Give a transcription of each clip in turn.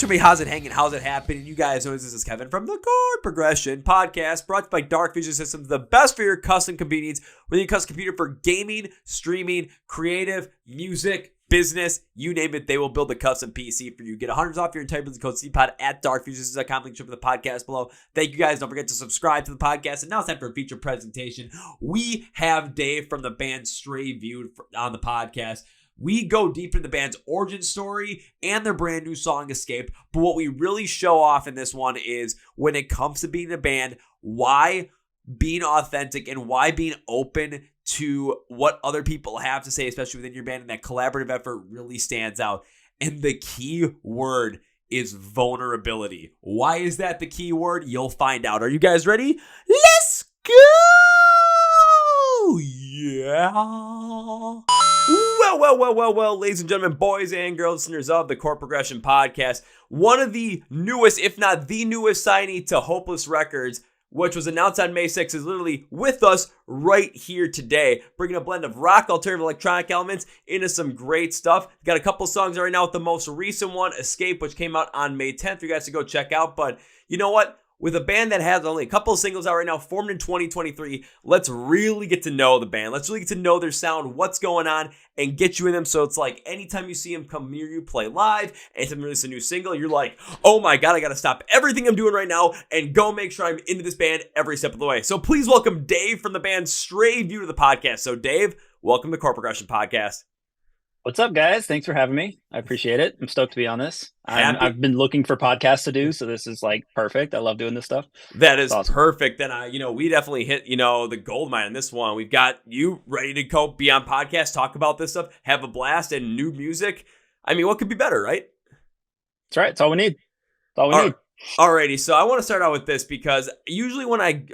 what's your me? How's it hanging? How's it happening? You guys know this is Kevin from the Chord Progression Podcast, brought to you by Dark Vision Systems, the best for your custom convenience. Whether you need a custom computer for gaming, streaming, creative, music, business, you name it, they will build a custom PC for you. Get $100 off your entire business code CPOD at darkfusions.com. Link to the podcast below. Thank you guys. Don't forget to subscribe to the podcast. And now it's time for a feature presentation. We have Dave from the band Stray View on the podcast. We go deep into the band's origin story and their brand new song Escape. But what we really show off in this one is when it comes to being a band, why being authentic and why being open to what other people have to say, especially within your band, and that collaborative effort really stands out. And the key word is vulnerability. Why is that the key word? You'll find out. Are you guys ready? Let's go! Yeah. Well, ladies and gentlemen, boys and girls, listeners of the Chord Progression Podcast, one of the newest, if not the newest signee to Hopeless Records, which was announced on May 6th, is literally with us right here today, bringing a blend of rock, alternative, electronic elements into some great stuff. Got a couple songs right now with the most recent one, Escape, which came out on May 10th for you guys to go check out. But you know what? With a band that has only a couple of singles out right now, formed in 2023, let's really get to know the band. Let's really get to know their sound, what's going on, and get you in them. So it's like anytime you see them come near you, play live, anytime they release a new single, you're like, oh my God, I got to stop everything I'm doing right now and go make sure I'm into this band every step of the way. So please welcome Dave from the band Stray View to the podcast. So Dave, welcome to the Chord Progression Podcast. What's up, guys? Thanks for having me. I appreciate it. I'm stoked to be on this. I've been looking for podcasts to do, so this is like perfect. I love doing this stuff. That is awesome. Perfect. Then we definitely hit, the gold mine in this one. We've got you ready to go be on podcast, talk about this stuff, have a blast, and new music. I mean, what could be better, right? That's right. That's all we need. That's all we need. Alrighty, so I want to start out with this because usually when I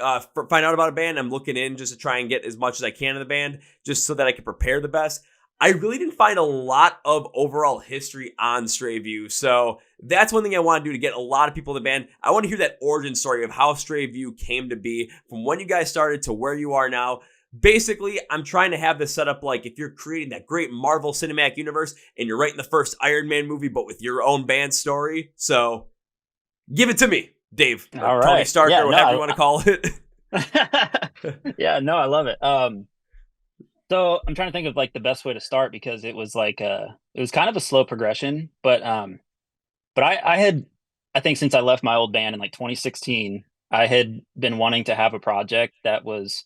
find out about a band, I'm looking in just to try and get as much as I can in the band, just so that I can prepare the best. I really didn't find a lot of overall history on Stray View, so that's one thing I want to do to get a lot of people in the band. I want to hear that origin story of how Stray View came to be, from when you guys started to where you are now. Basically, I'm trying to have this set up like if you're creating that great Marvel Cinematic Universe and you're writing the first Iron Man movie, but with your own band story. So, give it to me, Dave. All right. Tony Stark, or whatever you want to call it. Yeah, no, I love it. So I'm trying to think of like the best way to start, because it was like it was kind of a slow progression, but I think since I left my old band in like 2016, I had been wanting to have a project that was,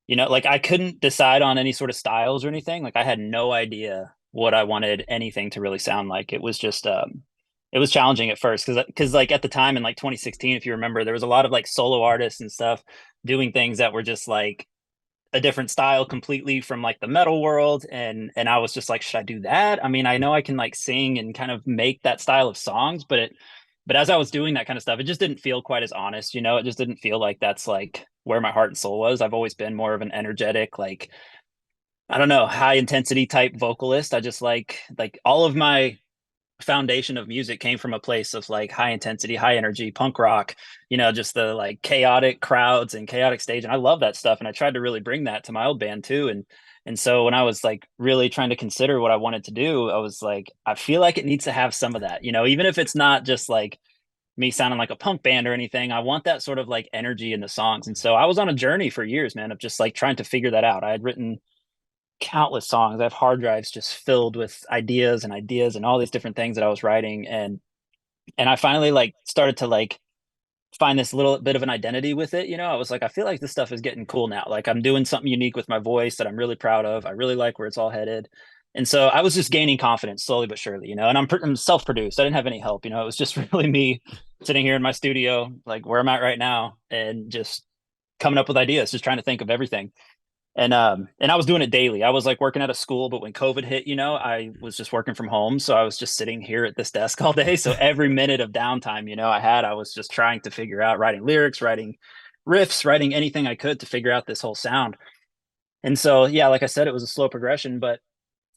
like I couldn't decide on any sort of styles or anything. Like I had no idea what I wanted anything to really sound like. It was just it was challenging at first because like at the time in like 2016, if you remember, there was a lot of like solo artists and stuff doing things that were just like a different style completely from like the metal world, and I was just like, should I do that? I mean, I know I can like sing and kind of make that style of songs, but as I was doing that kind of stuff, it just didn't feel quite as honest. It just didn't feel like that's like where my heart and soul was. I've always been more of an energetic, like, I don't know, high intensity type vocalist. I just like all of my foundation of music came from a place of like high intensity, high energy punk rock, just the like chaotic crowds and chaotic stage. And I love that stuff. And I tried to really bring that to my old band too. And so when I was like really trying to consider what I wanted to do, I was like, I feel like it needs to have some of that, even if it's not just like me sounding like a punk band or anything. I want that sort of like energy in the songs. And so I was on a journey for years, man, of just like trying to figure that out. I had written countless songs. I have hard drives just filled with ideas and all these different things that I was writing. And I finally like started to like find this little bit of an identity with it. I was like, I feel like this stuff is getting cool now. Like I'm doing something unique with my voice that I'm really proud of. I really like where it's all headed. And so I was just gaining confidence slowly but surely, and I'm self-produced. I didn't have any help. It was just really me sitting here in my studio, like where I'm at right now, and just coming up with ideas, just trying to think of everything. And I was doing it daily. I was like working at a school, but when COVID hit, I was just working from home. So I was just sitting here at this desk all day. So every minute of downtime, I was just trying to figure out writing lyrics, writing riffs, writing anything I could to figure out this whole sound. And so, yeah, like I said, it was a slow progression, but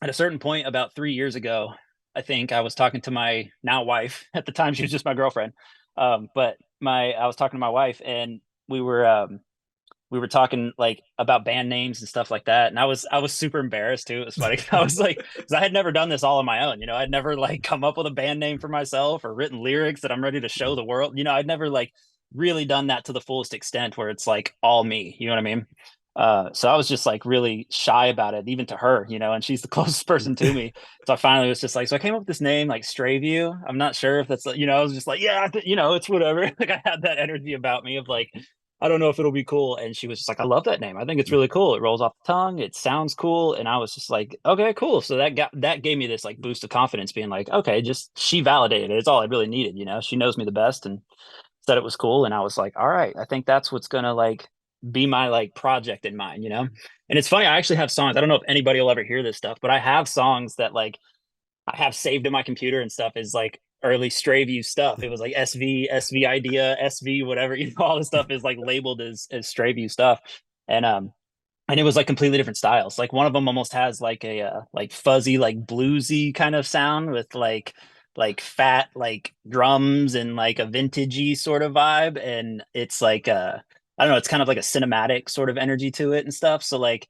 at a certain point about 3 years ago, I think I was talking to my now wife. At the time, she was just my girlfriend. I was talking to my wife, and we were we were talking like about band names and stuff like that. And I was super embarrassed too. It was funny. I was like, because I had never done this all on my own. I'd never like come up with a band name for myself or written lyrics that I'm ready to show the world. I'd never like really done that to the fullest extent where it's like all me. You know what I mean? So I was just like really shy about it, even to her, and she's the closest person to me. So I finally was just like, so I came up with this name, like Stray View. I'm not sure if that's, I was just like, yeah, it's whatever. Like I had that energy about me of like, I don't know if it'll be cool. And she was just like, I love that name. I think it's really cool. It rolls off the tongue. It sounds cool. And I was just like, okay, cool. So that gave me this like boost of confidence being like, okay, just she validated it. It's all I really needed. She knows me the best and said it was cool. And I was like, all right, I think that's what's going to like be my like project in mind. And it's funny. I actually have songs. I don't know if anybody will ever hear this stuff, but I have songs that like I have saved in my computer and stuff is like early Stray View stuff. It was like SV idea, SV, whatever, all this stuff is like labeled as Stray View stuff. And it was like completely different styles. Like one of them almost has like a like fuzzy, like bluesy kind of sound with like fat like drums and like a vintagey sort of vibe. And it's like I don't know, it's kind of like a cinematic sort of energy to it and stuff. So like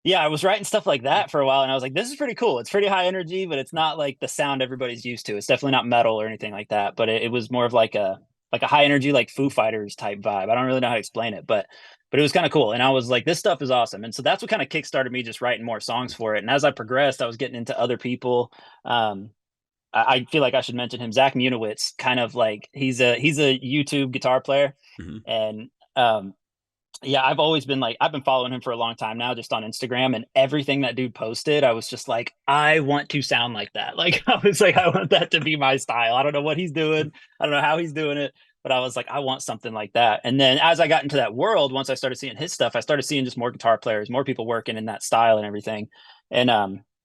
yeah, I was writing stuff like that for a while and I was like, this is pretty cool. It's pretty high energy, but it's not like the sound everybody's used to. It's definitely not metal or anything like that. But it was more of like a high energy, like Foo Fighters type vibe. I don't really know how to explain it, but it was kind of cool. And I was like, this stuff is awesome. And so that's what kind of kickstarted me just writing more songs for it. And as I progressed, I was getting into other people. I feel like I should mention him, Zach Munowitz, kind of like he's a YouTube guitar player. Mm-hmm. And yeah, I've been following him for a long time now, just on Instagram, and everything that dude posted, I was just like, I want to sound like that. Like I was like, I want that to be my style. I don't know what he's doing. I don't know how he's doing it, but I was like, I want something like that. And then as I got into that world, once I started seeing his stuff, I started seeing just more guitar players, more people working in that style and everything. And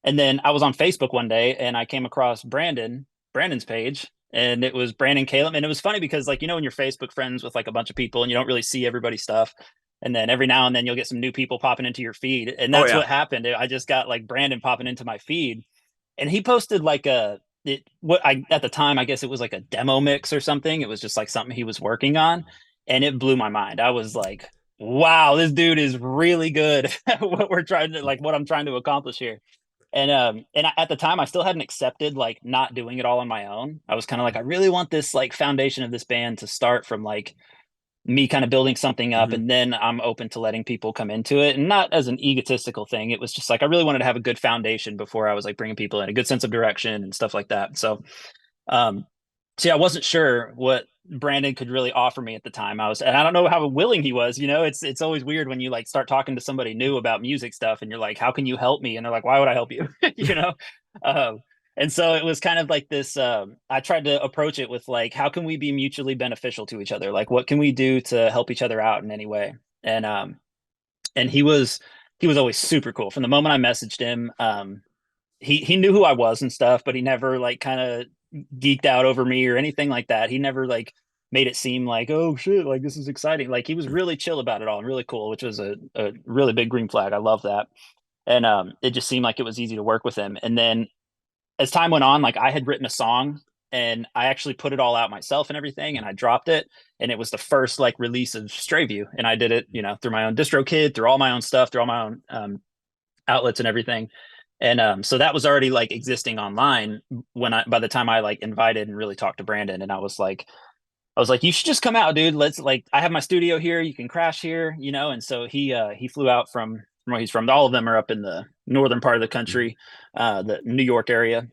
then I was on Facebook one day and I came across Brandon's page, and it was Brandon Caleb. And it was funny because like, when you're Facebook friends with like a bunch of people and you don't really see everybody's stuff. And then every now and then you'll get some new people popping into your feed. And that's what happened. I just got like Brandon popping into my feed, and he posted like at the time, I guess it was like a demo mix or something. It was just like something he was working on. And it blew my mind. I was like, wow, this dude is really good at what I'm trying to accomplish here. And at the time I still hadn't accepted like not doing it all on my own. I was kind of like, I really want this like foundation of this band to start from like me kind of building something up, and then I'm open to letting people come into it, and not as an egotistical thing. It was just like I really wanted to have a good foundation before I was like bringing people in, a good sense of direction and stuff like that. So I wasn't sure what Brandon could really offer me at the time. And I don't know how willing he was. It's always weird when you like start talking to somebody new about music stuff and you're like, how can you help me? And they're like, why would I help you? you know? And so it was kind of like this, I tried to approach it with like, how can we be mutually beneficial to each other? Like, what can we do to help each other out in any way? And he was always super cool. From the moment I messaged him, he knew who I was and stuff, but he never like kind of geeked out over me or anything like that. He never like made it seem like, oh shit, like this is exciting. Like he was really chill about it all and really cool, which was a really big green flag. I love that. And it just seemed like it was easy to work with him. And then as time went on, like I had written a song and I actually put it all out myself and everything, and I dropped it, and it was the first like release of Stray View, and I did it, through my own DistroKid, through all my own stuff, through all my own outlets and everything. And so that was already like existing online by the time I like invited and really talked to Brandon. And I was like, you should just come out, dude. Let's like, I have my studio here. You can crash here, And so he flew out from where he's from. All of them are up in the northern part of the country, the New York area.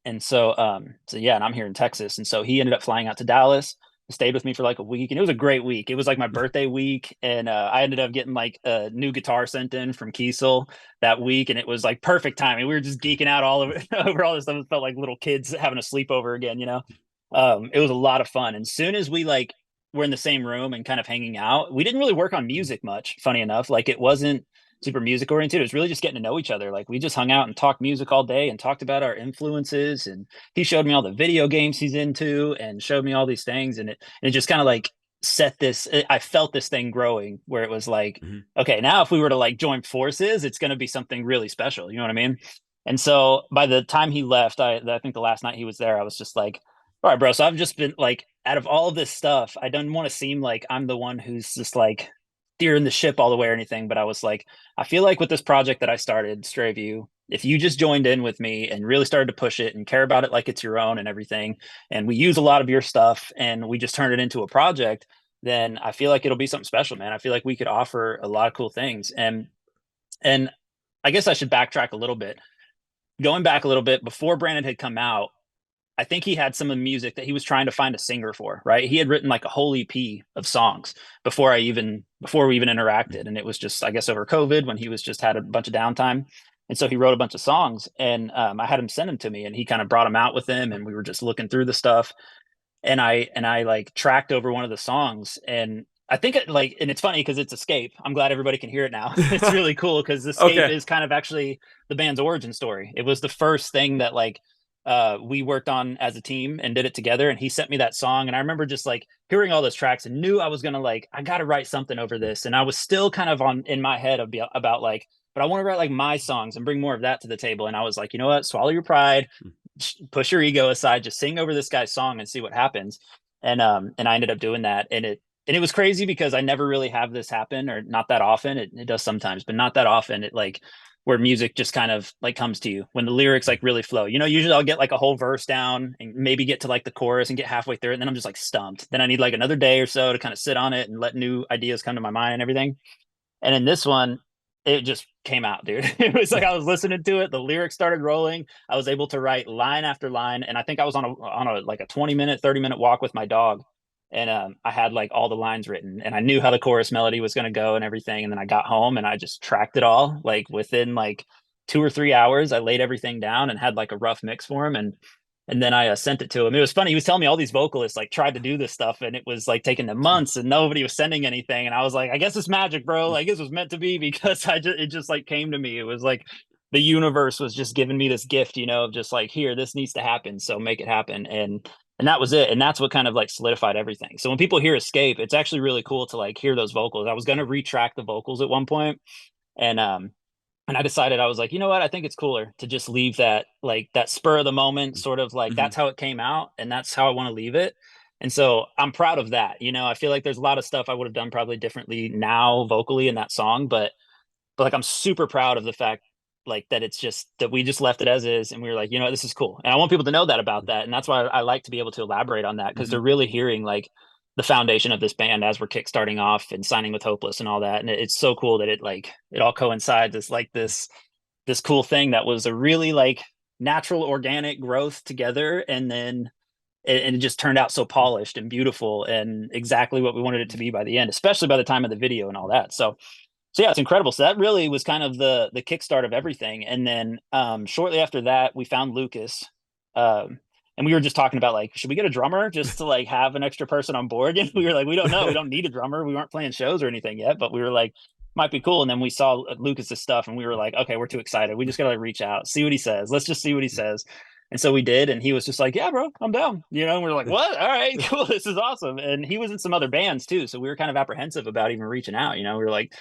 And so yeah, and I'm here in Texas. And so he ended up flying out to Dallas, stayed with me for like a week, and it was a great week. It was like my birthday week, and I ended up getting like a new guitar sent in from Kiesel that week, and it was like perfect timing. We were just geeking out all over all this stuff. It felt like little kids having a sleepover again, It was a lot of fun. And soon as we like were in the same room and kind of hanging out, we didn't really work on music much, funny enough. Like it wasn't super music oriented. It was really just getting to know each other. Like we just hung out and talked music all day and talked about our influences, and he showed me all the video games he's into and showed me all these things, and it just kind of like set this, I felt this thing growing where it was like, okay, now if we were to like join forces, it's going to be something really special, you know what I mean? And so by the time he left, I think the last night he was there, I was just like, all right, bro, so I've just been like, out of all of this stuff, I don't want to seem like I'm the one who's just like steering the ship all the way or anything, but I was like, I feel like with this project that I started, Stray View, if you just joined in with me and really started to push it and care about it like it's your own and everything, and we use a lot of your stuff and we just turn it into a project, then I feel like it'll be something special, man. I feel like we could offer a lot of cool things. And I guess I should backtrack a little bit. Going back a little bit, before Brandon had come out, I think he had some of the music that he was trying to find a singer for, right? He had written like a whole EP of songs before we even interacted. And it was just, I guess, over COVID when he was just had a bunch of downtime. And so he wrote a bunch of songs, and I had him send them to me, and he kind of brought them out with him, and we were just looking through the stuff. And I like tracked over one of the songs, and I think and it's funny because it's Escape. I'm glad everybody can hear it now. It's really cool because Escape is kind of actually the band's origin story. It was the first thing that we worked on as a team and did it together, and he sent me that song, and I remember just like hearing all those tracks and knew I was gonna I gotta write something over this, and I was still kind of in my head about but I want to write like my songs and bring more of that to the table. And I was like, you know what, swallow your pride, push your ego aside, just sing over this guy's song and see what happens. And I ended up doing that, and it was crazy because I never really have this happen, or not that often. It does sometimes, but not that often. It where music just kind of like comes to you when the lyrics like really flow. Usually I'll get like a whole verse down and maybe get to like the chorus and get halfway through it, and then I'm just like stumped. Then I need like another day or so to kind of sit on it and let new ideas come to my mind and everything. And in this one, it just came out, dude. It was like I was listening to it, the lyrics started rolling. I was able to write line after line, and I think I was on a like a 20-minute, 30-minute walk with my dog, and I had like all the lines written, and I knew how the chorus melody was going to go and everything. And then I got home and I just tracked it all. Like within like 2 or 3 hours, I laid everything down and had like a rough mix for him, and then I sent it to him. It was funny. He was telling me all these vocalists like tried to do this stuff, and it was like taking them months, and nobody was sending anything. And I was like, I guess it's magic, bro. Like this was meant to be, because it just like came to me. It was like the universe was just giving me this gift, of just like, here, this needs to happen, so make it happen. And that was it. And that's what kind of like solidified everything. So when people hear Escape, it's actually really cool to like hear those vocals. I was going to retrack the vocals at one point, and I decided, I was like, you know what? I think it's cooler to just leave that, like that spur of the moment, sort of like that's how it came out, and that's how I want to leave it. And so I'm proud of that. I feel like there's a lot of stuff I would have done probably differently now vocally in that song, but like I'm super proud of the fact like that it's just that we just left it as is, and we were like, this is cool. And I want people to know that about that. And that's why I like to be able to elaborate on that, because they're really hearing like the foundation of this band as we're kickstarting off and signing with Hopeless and all that. And it's so cool that it all coincides as like this cool thing that was a really like natural organic growth together. And then it just turned out so polished and beautiful and exactly what we wanted it to be by the end, especially by the time of the video and all that. So yeah, it's incredible. So that really was kind of the kickstart of everything. And then shortly after that, we found Lucas. And we were just talking about like, should we get a drummer just to like have an extra person on board? And we were like, we don't know. We don't need a drummer. We weren't playing shows or anything yet, but we were like, might be cool. And then we saw Lucas's stuff, and we were like, okay, we're too excited. We just got to like reach out, see what he says. Let's just see what he says. And so we did. And he was just like, yeah, bro, I'm down. And we were like, what? All right, cool. This is awesome. And he was in some other bands too. So we were kind of apprehensive about even reaching out. We were like,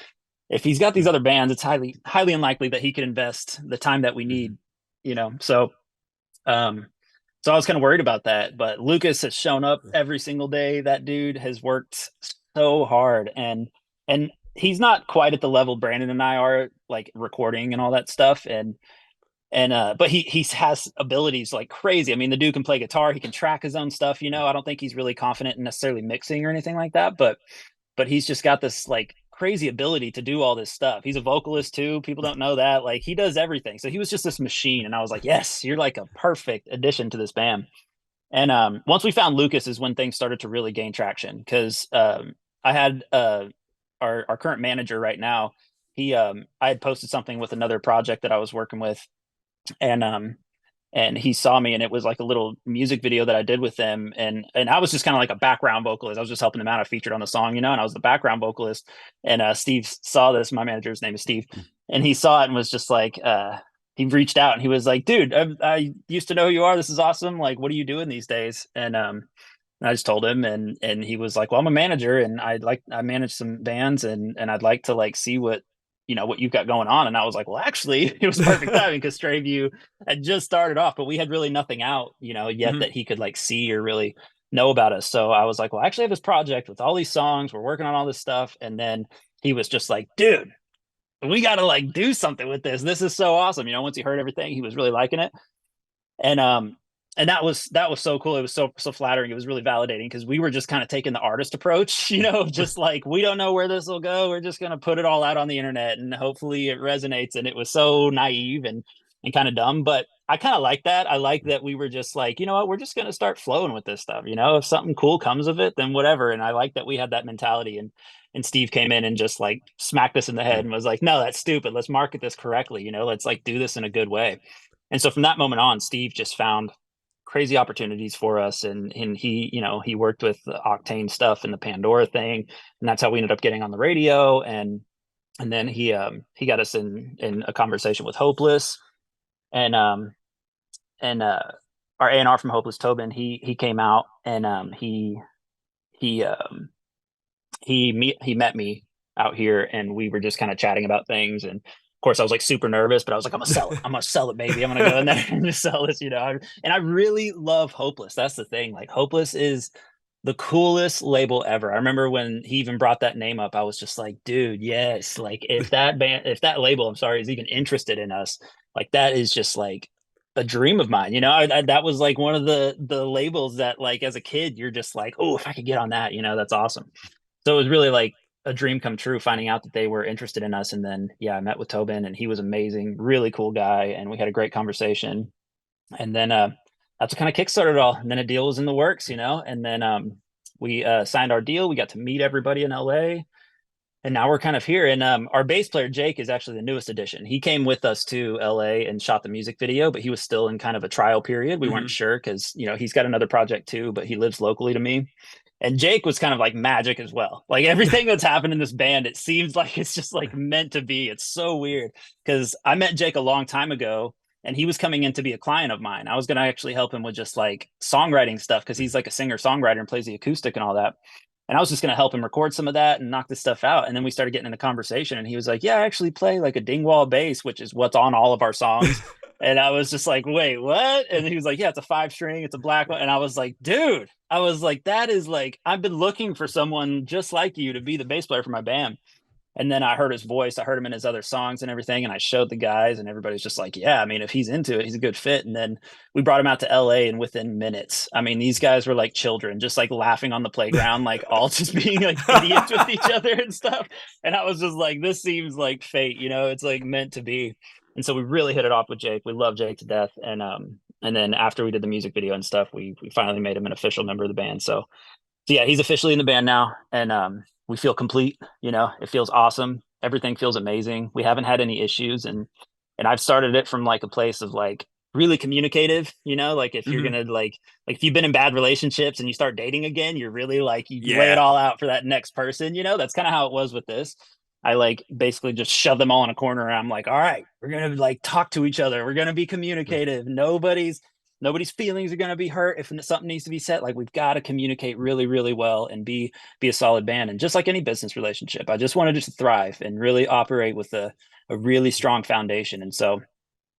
if he's got these other bands, it's highly, highly unlikely that he could invest the time that we need, So I was kind of worried about that, but Lucas has shown up every single day. That dude has worked so hard, and he's not quite at the level Brandon and I are, like recording and all that stuff. But he has abilities like crazy. I mean, the dude can play guitar, he can track his own stuff. I don't think he's really confident in necessarily mixing or anything like that, but he's just got this like crazy ability to do all this stuff. He's a vocalist too. People don't know that. Like he does everything. So he was just this machine. And I was like, yes, you're like a perfect addition to this band. And once we found Lucas is when things started to really gain traction. Because I had our current manager right now. I had posted something with another project that I was working with. And he saw me, and it was like a little music video that I did with them. And I was just kind of like a background vocalist. I was just helping them out. I featured on the song, and I was the background vocalist. And Steve saw this. My manager's name is Steve. And he saw it and was just like, he reached out and he was like, dude, I used to know who you are. This is awesome. Like, what are you doing these days? And I just told him, and he was like, well, I'm a manager, and I manage some bands, and I'd like to like see what you've got going on. And I was like, well, actually it was perfect timing, because Stray View had just started off, but we had really nothing out, yet that he could like see or really know about us. So I was like, well, I actually have this project with all these songs. We're working on all this stuff. And then he was just like, dude, we got to like do something with this. This is so awesome. You know, once he heard everything, he was really liking it. And that was so cool. It was so flattering. It was really validating because we were just kind of taking the artist approach, you know, just like, we don't know where this will go. We're just going to put it all out on the internet and hopefully it resonates. And it was so naive and kind of dumb, but I kind of like that. I like that we were just like, you know what, we're just going to start flowing with this stuff. You know, if something cool comes of it, then whatever. And I like that we had that mentality, and Steve came in and just like smacked us in the head and was like, no, that's stupid. Let's market this correctly. You know, let's like do this in a good way. And so from that moment on, Steve just found crazy opportunities for us. And he, you know, he worked with the Octane stuff and the Pandora thing. And that's how we ended up getting on the radio. And then he got us in a conversation with Hopeless. And our A&R from Hopeless, Tobin, he came out and he met me out here and we were just kind of chatting about things. And of course I was like super nervous, but I was like, I'm gonna sell it, baby. I'm gonna go in there and just sell this, you know. And I really love Hopeless. That's the thing. Like, Hopeless is the coolest label ever. I remember when he even brought that name up, I was just like, dude, yes. Like, if that label, I'm sorry, is even interested in us, like, that is just like a dream of mine. You know, I that was like one of the labels that, like, as a kid, you're just like, oh, if I could get on that, you know, that's awesome. So it was really like a dream come true finding out that they were interested in us. And then, yeah, I met with Tobin and he was amazing, really cool guy. And we had a great conversation. And then that's what kind of kickstarted it all. And then a deal was in the works, you know, and then we signed our deal. We got to meet everybody in LA. And now we're kind of here. And our bass player, Jake, is actually the newest addition. He came with us to LA and shot the music video, but he was still in kind of a trial period. We weren't sure because, you know, he's got another project too, but he lives locally to me. And Jake was kind of like magic as well. Like, everything that's happened in this band, it seems like it's just like meant to be. It's so weird because I met Jake a long time ago and he was coming in to be a client of mine. I was going to actually help him with just like songwriting stuff because he's like a singer songwriter and plays the acoustic and all that. And I was just going to help him record some of that and knock this stuff out. And then we started getting in a conversation and he was like, yeah, I actually play like a dingwall bass, which is what's on all of our songs. And I was just like, wait, what? And he was like, yeah, it's a 5-string. It's a black one. And I was like, dude, I was like, that is like, I've been looking for someone just like you to be the bass player for my band. And then I heard his voice. I heard him in his other songs and everything. And I showed the guys and everybody's just like, yeah, I mean, if he's into it, he's a good fit. And then we brought him out to LA and within minutes, I mean, these guys were like children, just like laughing on the playground, like all just being like idiots with each other and stuff. And I was just like, this seems like fate, you know, it's like meant to be. And so we really hit it off with Jake. We love Jake to death. And then after we did the music video and stuff, we finally made him an official member of the band. So yeah, he's officially in the band now. And we feel complete, you know, it feels awesome. Everything feels amazing. We haven't had any issues. And I've started it from like a place of like really communicative, you know, like if you're going to like if you've been in bad relationships and you start dating again, you're really like, you lay it all out for that next person, you know. That's kind of how it was with this. I like basically just shove them all in a corner and I'm like, all right, we're going to like talk to each other. We're going to be communicative. Nobody's feelings are going to be hurt if something needs to be said. Like, we've got to communicate really, really well and be a solid band. And just like any business relationship, I just wanted it to thrive and really operate with a really strong foundation. And so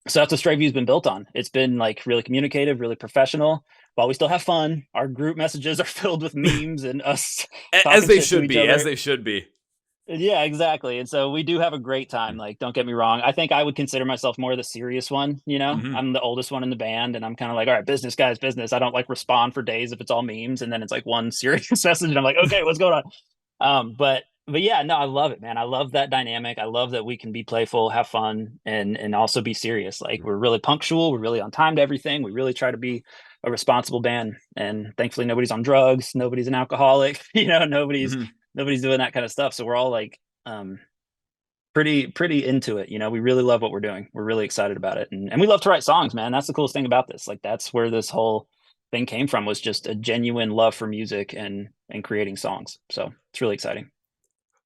that's what Stray View's been built on. It's been like really communicative, really professional. While we still have fun, our group messages are filled with memes and us as they should be. Yeah, exactly. And so we do have a great time. Like, don't get me wrong. I think I would consider myself more the serious one. You know, I'm the oldest one in the band and I'm kind of like, all right, business guys, business. I don't like respond for days if it's all memes. And then it's like one serious message and I'm like, okay, what's going on? But yeah, no, I love it, man. I love that dynamic. I love that we can be playful, have fun, and also be serious. Like, we're really punctual. We're really on time to everything. We really try to be a responsible band. And thankfully nobody's on drugs. Nobody's an alcoholic. You know, nobody's doing that kind of stuff. So we're all like pretty into it. You know, we really love what we're doing. We're really excited about it. And we love to write songs, man. That's the coolest thing about this. Like, that's where this whole thing came from, was just a genuine love for music and creating songs. So it's really exciting.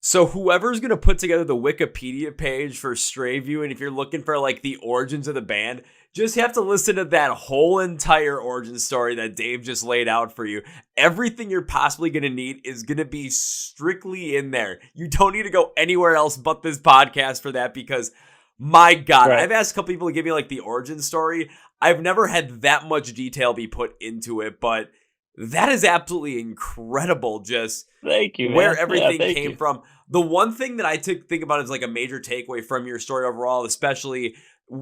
So whoever's going to put together the Wikipedia page for Stray View, and if you're looking for like the origins of the band, just have to listen to that whole entire origin story that Dave just laid out for you. Everything you're possibly going to need is going to be strictly in there. You don't need to go anywhere else but this podcast for that, because my God, right. I've asked a couple people to give me like the origin story. I've never had that much detail be put into it, but That is absolutely incredible. Just Thank you, where man. Yeah, everything thank came you. from. The one thing that I think about is like a major takeaway from your story overall, especially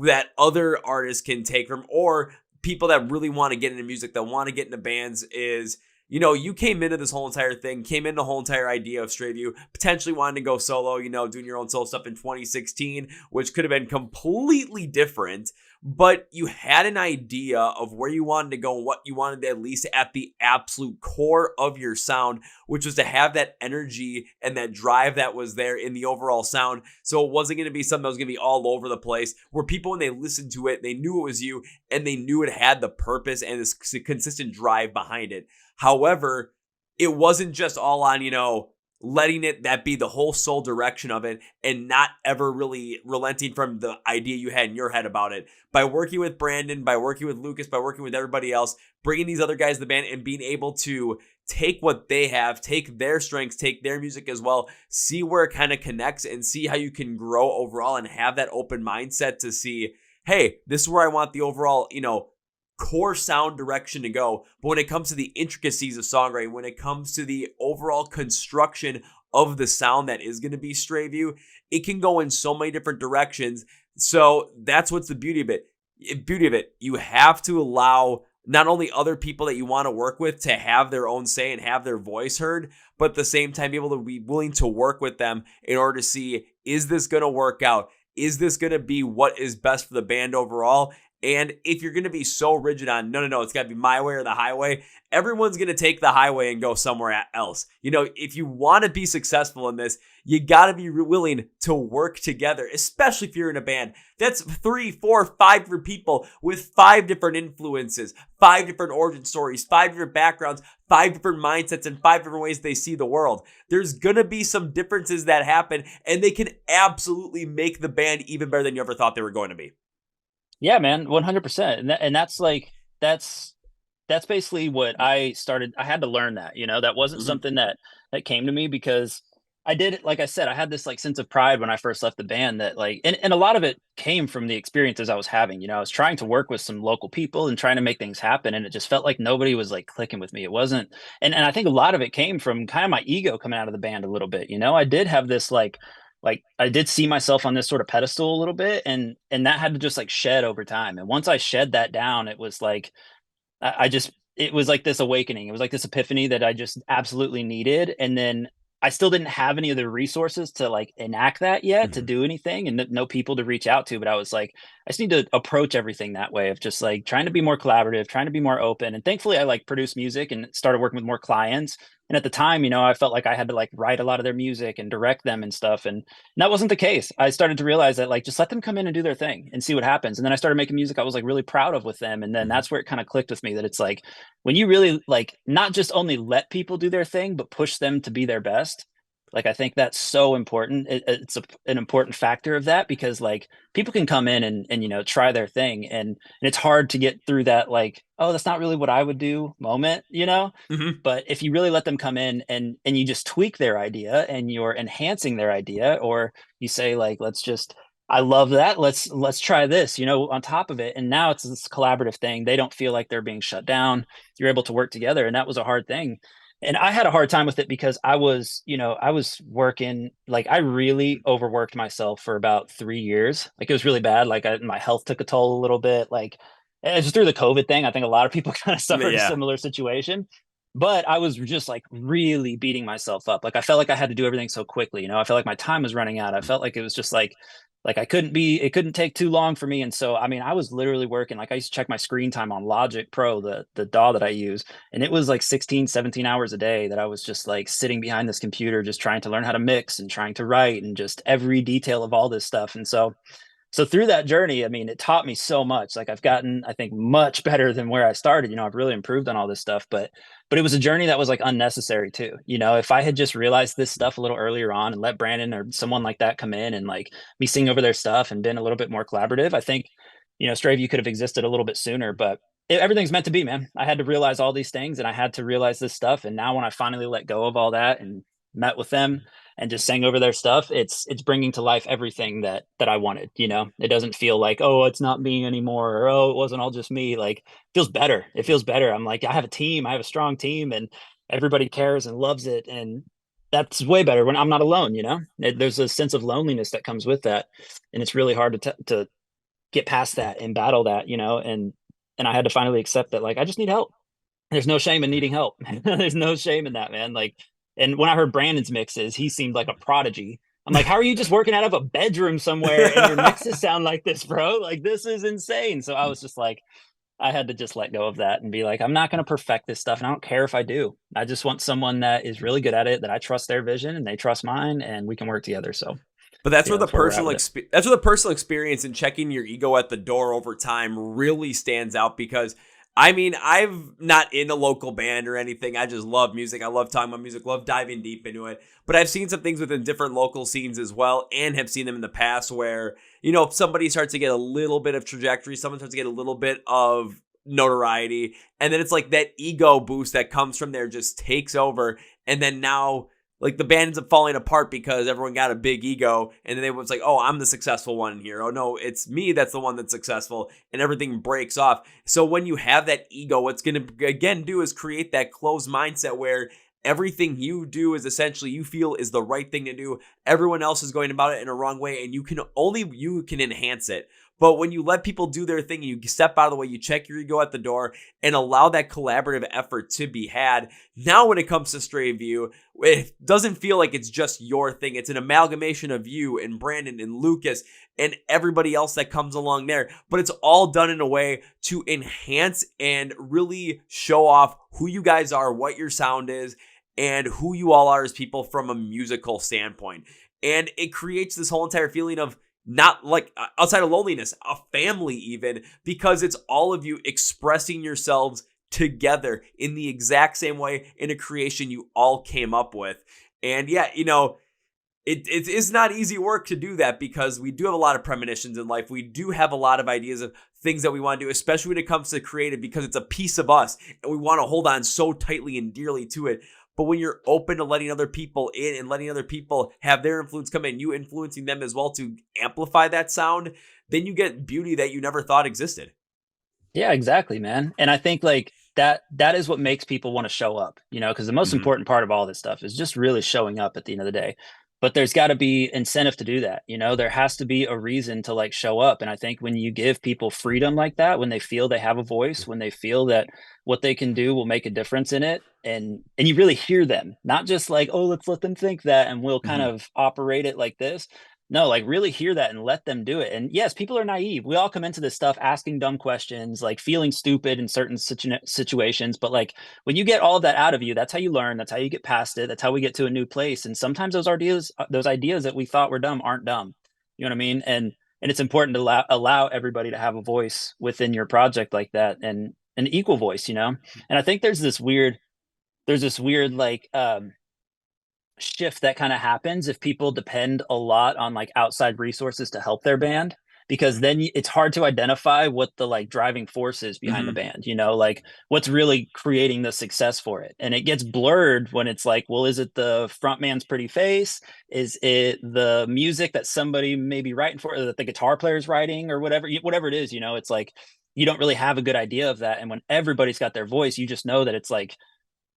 that other artists can take from, or people that really want to get into music, that want to get into bands, is, you know, you came into this whole entire thing, came into the whole entire idea of Straight View, potentially wanting to go solo, you know, doing your own solo stuff in 2016, which could have been completely different. But you had an idea of where you wanted to go and what you wanted to, at least at the absolute core of your sound, which was to have that energy and that drive that was there in the overall sound. So it wasn't going to be something that was going to be all over the place, where people, when they listened to it, they knew it was you and they knew it had the purpose and this consistent drive behind it. However, it wasn't just all on, you know, letting it that be the whole sole direction of it and not ever really relenting from the idea you had in your head about it. By working with Brandon, by working with Lucas, by working with everybody else, bringing these other guys to the band and being able to take what they have, take their strengths, take their music as well, see where it kind of connects and see how you can grow overall and have that open mindset to see, hey, this is where I want the overall, you know, core sound direction to go. But when it comes to the intricacies of songwriting, when it comes to the overall construction of the sound that is going to be Stray View, it can go in so many different directions. So that's what's the beauty of it. You have to allow not only other people that you want to work with to have their own say and have their voice heard, but at the same time be able to be willing to work with them in order to see, is this going to work out? Is this going to be what is best for the band overall? And if you're going to be so rigid on, no, it's got to be my way or the highway, everyone's going to take the highway and go somewhere else. You know, if you want to be successful in this, you got to be willing to work together, especially if you're in a band. That's 3, 4, 5 different people with 5 different influences, 5 different origin stories, 5 different backgrounds, 5 different mindsets, and 5 different ways they see the world. There's going to be some differences that happen, and they can absolutely make the band even better than you ever thought they were going to be. Yeah, man, 100%. And that's like that's basically what I started. I had to learn that, you know, that wasn't something that came to me because I did, like I said, I had this like sense of pride when I first left the band that like, and a lot of it came from the experiences I was having. You know, I was trying to work with some local people and trying to make things happen. And it just felt like nobody was like clicking with me. It wasn't, and I think a lot of it came from kind of my ego coming out of the band a little bit. You know, I did have this like I did see myself on this sort of pedestal a little bit, and that had to just like shed over time. And once I shed that down, it was like I just it was like this awakening. It was like this epiphany that I just absolutely needed. And then I still didn't have any of the resources to like enact that yet, to do anything, and no people to reach out to. But I was like, I just need to approach everything that way of just like trying to be more collaborative, trying to be more open. And thankfully I like produced music and started working with more clients. And at the time, you know, I felt like I had to like write a lot of their music and direct them and stuff. And that wasn't the case. I started to realize that like just let them come in and do their thing and see what happens. And then I started making music I was like really proud of with them. And then that's where it kind of clicked with me that it's like when you really like not just only let people do their thing, but push them to be their best. Like I think that's so important. An important factor of that because like people can come in and you know try their thing and it's hard to get through that like, oh, that's not really what I would do moment, you know. But if you really let them come in and you just tweak their idea and you're enhancing their idea, or you say like, let's just, I love that, let's try this, you know, on top of it. And now it's this collaborative thing. They don't feel like they're being shut down. You're able to work together, and that was a hard thing. And I had a hard time with it because I was, you know, I was working, like I really overworked myself for about 3 years. Like it was really bad. Like my health took a toll a little bit. Like it's just through the COVID thing. I think a lot of people kind of suffered a Yeah. similar situation. But I was just like really beating myself up. Like I felt like I had to do everything so quickly. You know, I felt like my time was running out. I felt like it was just like it couldn't take too long for me. And so I mean I was literally working, like I used to check my screen time on Logic Pro, the DAW that I use, and it was like 16, 17 hours a day that I was just like sitting behind this computer just trying to learn how to mix and trying to write and just every detail of all this stuff. And so through that journey, I mean, it taught me so much. Like I've gotten, I think, much better than where I started. You know, I've really improved on all this stuff, but it was a journey that was like unnecessary too. You know, if I had just realized this stuff a little earlier on and let Brandon or someone like that come in and like me sing over their stuff and been a little bit more collaborative, I think, you know, Stray View could have existed a little bit sooner. But everything's meant to be, man. I had to realize all these things and I had to realize this stuff. And now when I finally let go of all that and met with them, and just sang over their stuff, it's bringing to life everything that I wanted. It doesn't feel like, oh, it's not me anymore, or oh, it wasn't all just me. Like, it feels better. It feels better. I'm like, I have a team. I have a strong team, and everybody cares and loves it, and that's way better when I'm not alone. There's a sense of loneliness that comes with that, and it's really hard to get past that and battle that. And I had to finally accept that, like, I just need help. There's no shame in needing help. There's no shame in that, man. Like, and when I heard Brandon's mixes, he seemed like a prodigy. I'm like, how are you just working out of a bedroom somewhere and your mixes sound like this, bro? Like, this is insane. So I was just like, I had to just let go of that and be like, I'm not going to perfect this stuff. And I don't care if I do. I just want someone that is really good at it, that I trust their vision and they trust mine, and we can work together. So, but that's where the personal experience and checking your ego at the door over time really stands out, because I mean, I'm not in a local band or anything. I just love music. I love talking about music, love diving deep into it. But I've seen some things within different local scenes as well, and have seen them in the past where, if somebody starts to get a little bit of trajectory, someone starts to get a little bit of notoriety, and then it's like that ego boost that comes from there just takes over. And then now, like, the band ends up falling apart because everyone got a big ego, and then they was like, oh, I'm the successful one here. Oh, no, it's me that's the one that's successful, and everything breaks off. So when you have that ego, what's going to, again, do is create that closed mindset where everything you do is essentially you feel is the right thing to do. Everyone else is going about it in a wrong way, and you can enhance it. But when you let people do their thing, you step out of the way, you check your ego at the door, and allow that collaborative effort to be had. Now, when it comes to Stray View, it doesn't feel like it's just your thing. It's an amalgamation of you and Brandon and Lucas and everybody else that comes along there. But it's all done in a way to enhance and really show off who you guys are, what your sound is, and who you all are as people from a musical standpoint. And it creates this whole entire feeling of, not like outside of loneliness, a family even, because it's all of you expressing yourselves together in the exact same way in a creation you all came up with. And yeah, it is not easy work to do that, because we do have a lot of premonitions in life. We do have a lot of ideas of things that we want to do, especially when it comes to creative, because it's a piece of us and we want to hold on so tightly and dearly to it. But when you're open to letting other people in and letting other people have their influence come in, you influencing them as well to amplify that sound, then you get beauty that you never thought existed. Yeah, exactly, man. And I think like that is what makes people want to show up, because the most important part of all this stuff is just really showing up at the end of the day. But there's got to be incentive to do that. There has to be a reason to like show up. And I think when you give people freedom like that, when they feel they have a voice, when they feel that what they can do will make a difference in it, and you really hear them, not just like, oh, let's let them think that and we'll kind of operate it like this. No, like really hear that and let them do it. And yes, people are naive. We all come into this stuff asking dumb questions, like feeling stupid in certain situations. But like when you get all of that out of you, that's how you learn. That's how you get past it. That's how we get to a new place. And sometimes those ideas that we thought were dumb aren't dumb. You know what I mean? And it's important to allow everybody to have a voice within your project like that, and an equal voice, And I think there's this weird like shift that kind of happens if people depend a lot on like outside resources to help their band, because then it's hard to identify what the like driving force is behind the band, like what's really creating the success for it. And it gets blurred when it's like, well, is it the front man's pretty face? Is it the music that somebody may be writing for, or that the guitar player's writing, or whatever it is, it's like, you don't really have a good idea of that. And when everybody's got their voice, you just know that it's like,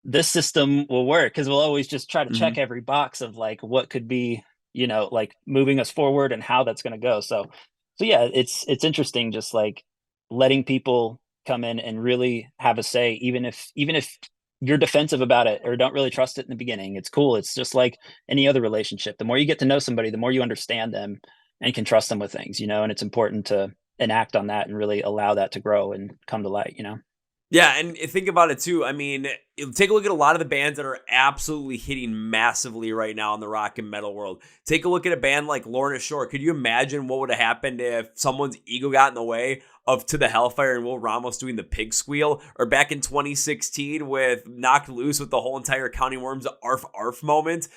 this system will work, because we'll always just try to check every box of like what could be, like moving us forward and how that's going to go. So yeah, it's interesting, just like letting people come in and really have a say, even if you're defensive about it or don't really trust it in the beginning. It's cool. It's just like any other relationship. The more you get to know somebody, the more you understand them and can trust them with things, and it's important to enact on that and really allow that to grow and come to light, Yeah, and think about it too. I mean, take a look at a lot of the bands that are absolutely hitting massively right now in the rock and metal world. Take a look at a band like Lorna Shore. Could you imagine what would have happened if someone's ego got in the way of To the Hellfire and Will Ramos doing the pig squeal? Or back in 2016 with Knocked Loose with the whole entire Counting Worms Arf Arf moment?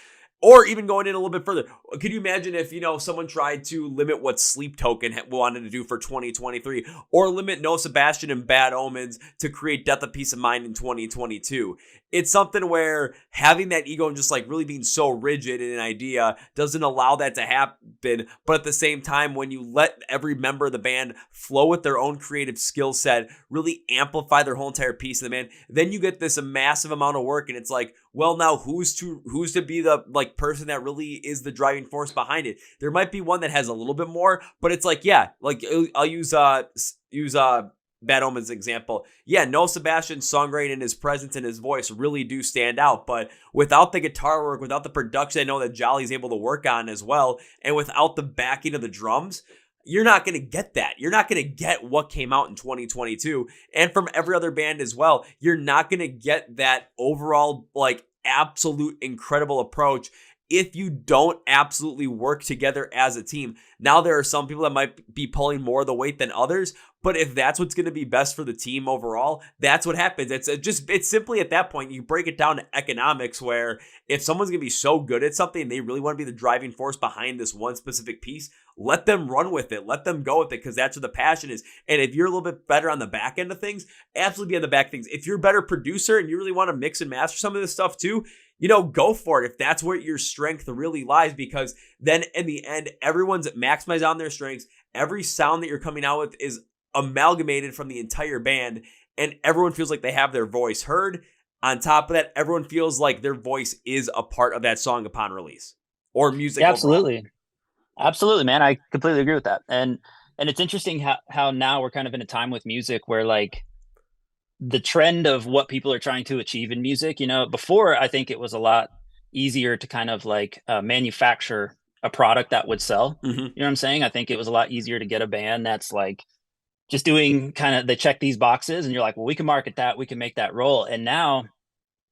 Or even going in a little bit further, could you imagine if, someone tried to limit what Sleep Token wanted to do for 2023, or limit No Sebastian and Bad Omens to create Death of Peace of Mind in 2022? It's something where having that ego and just like really being so rigid in an idea doesn't allow that to happen. But at the same time, when you let every member of the band flow with their own creative skill set, really amplify their whole entire piece of the band, then you get this massive amount of work. And it's like, well, now who's to be the like person that really is the driving force behind it? There might be one that has a little bit more, but it's like, yeah, like I'll use Bad Omens example. Yeah, Noel Sebastian's songwriting and his presence and his voice really do stand out, but without the guitar work, without the production I know that Jolly's able to work on as well, and without the backing of the drums, you're not going to get that. You're not going to get what came out in 2022. And from every other band as well, you're not going to get that overall like absolute incredible approach if you don't absolutely work together as a team. Now, there are some people that might be pulling more of the weight than others, but if that's what's going to be best for the team overall, that's what happens. It's simply at that point, you break it down to economics, where if someone's going to be so good at something and they really want to be the driving force behind this one specific piece, let them run with it. Let them go with it, because that's where the passion is. And if you're a little bit better on the back end of things, absolutely be on the back things. If you're a better producer and you really want to mix and master some of this stuff too, go for it if that's where your strength really lies, because then in the end, everyone's maximized on their strengths. Every sound that you're coming out with is amalgamated from the entire band, and everyone feels like they have their voice heard. On top of that, everyone feels like their voice is a part of that song upon release or music. Yeah, absolutely. Absolutely, man. I completely agree with that. And it's interesting how now we're kind of in a time with music where like the trend of what people are trying to achieve in music, before I think it was a lot easier to kind of like manufacture a product that would sell. Mm-hmm. You know what I'm saying? I think it was a lot easier to get a band that's like just doing kind of, they check these boxes and you're like, well, we can market that, we can make that roll. And now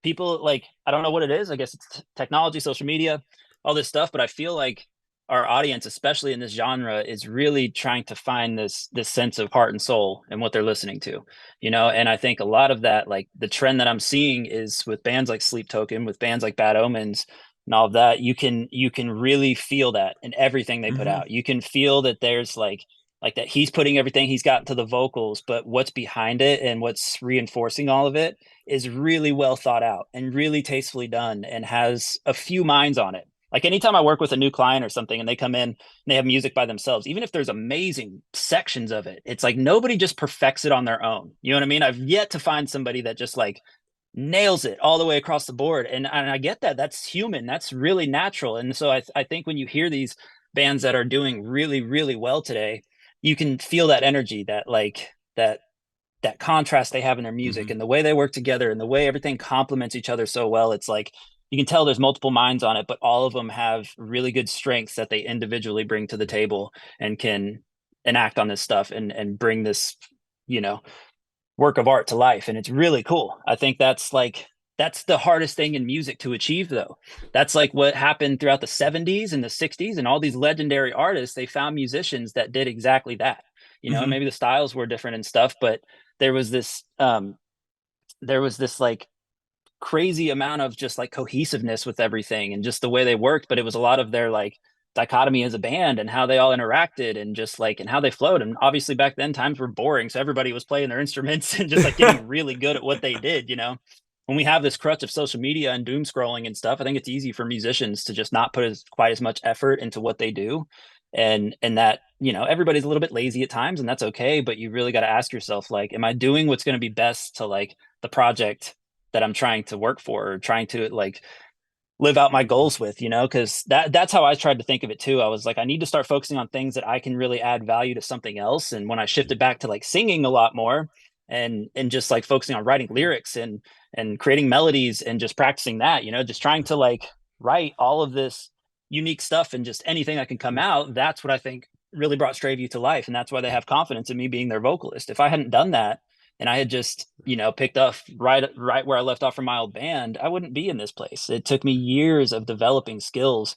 people like, I don't know what it is. I guess it's technology, social media, all this stuff, but I feel like our audience, especially in this genre, is really trying to find this sense of heart and soul in what they're listening to, and I think a lot of that, like the trend that I'm seeing is with bands like Sleep Token, with bands like Bad Omens and all of that, you can really feel that in everything they put out. You can feel that there's like that he's putting everything he's got into the vocals, but what's behind it and what's reinforcing all of it is really well thought out and really tastefully done and has a few minds on it. Like anytime I work with a new client or something and they come in and they have music by themselves, even if there's amazing sections of it, it's like nobody just perfects it on their own. You know what I mean? I've yet to find somebody that just like nails it all the way across the board. And I get that. That's human. That's really natural. And so I think when you hear these bands that are doing really, really well today, you can feel that energy, that like that contrast they have in their music and the way they work together and the way everything complements each other so well. It's like, you can tell there's multiple minds on it, but all of them have really good strengths that they individually bring to the table and can enact on this stuff and bring this, work of art to life. And it's really cool. I think that's the hardest thing in music to achieve, though. That's like what happened throughout the 70s and the 60s, and all these legendary artists, they found musicians that did exactly that, maybe the styles were different and stuff, but there was this like crazy amount of just like cohesiveness with everything and just the way they worked. But it was a lot of their like dichotomy as a band and how they all interacted and just like, and how they flowed. And obviously back then times were boring, so everybody was playing their instruments and just like getting really good at what they did. When we have this crutch of social media and doom scrolling and stuff, I think it's easy for musicians to just not put quite as much effort into what they do. And that, everybody's a little bit lazy at times, and that's okay. But you really got to ask yourself, like, am I doing what's going to be best to like the project that I'm trying to work for, or trying to like live out my goals with, because that's how I tried to think of it too. I was like, I need to start focusing on things that I can really add value to something else. And when I shifted back to like singing a lot more and just like focusing on writing lyrics and creating melodies and just practicing that, just trying to like write all of this unique stuff and just anything that can come out, that's what I think really brought Straveview to life. And that's why they have confidence in me being their vocalist. If I hadn't done that, and I had just, picked up right where I left off from my old band, I wouldn't be in this place. It took me years of developing skills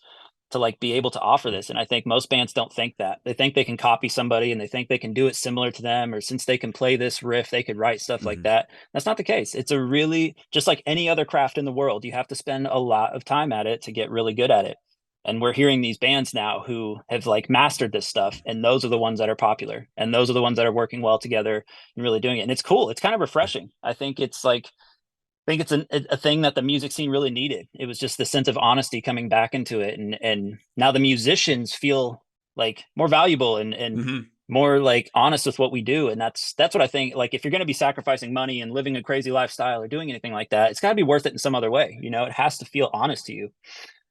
to like be able to offer this. And I think most bands don't think that. They think they can copy somebody and they think they can do it similar to them, or since they can play this riff, they could write stuff like that. That's not the case. It's a really, just like any other craft in the world, you have to spend a lot of time at it to get really good at it. And we're hearing these bands now who have like mastered this stuff, and those are the ones that are popular, and those are the ones that are working well together and really doing it. And it's cool. It's kind of refreshing. I think it's a thing that the music scene really needed. It was just the sense of honesty coming back into it. And now the musicians feel like more valuable and more like honest with what we do. And that's what I think. Like, if you're going to be sacrificing money and living a crazy lifestyle or doing anything like that, it's got to be worth it in some other way. You know, it has to feel honest to you.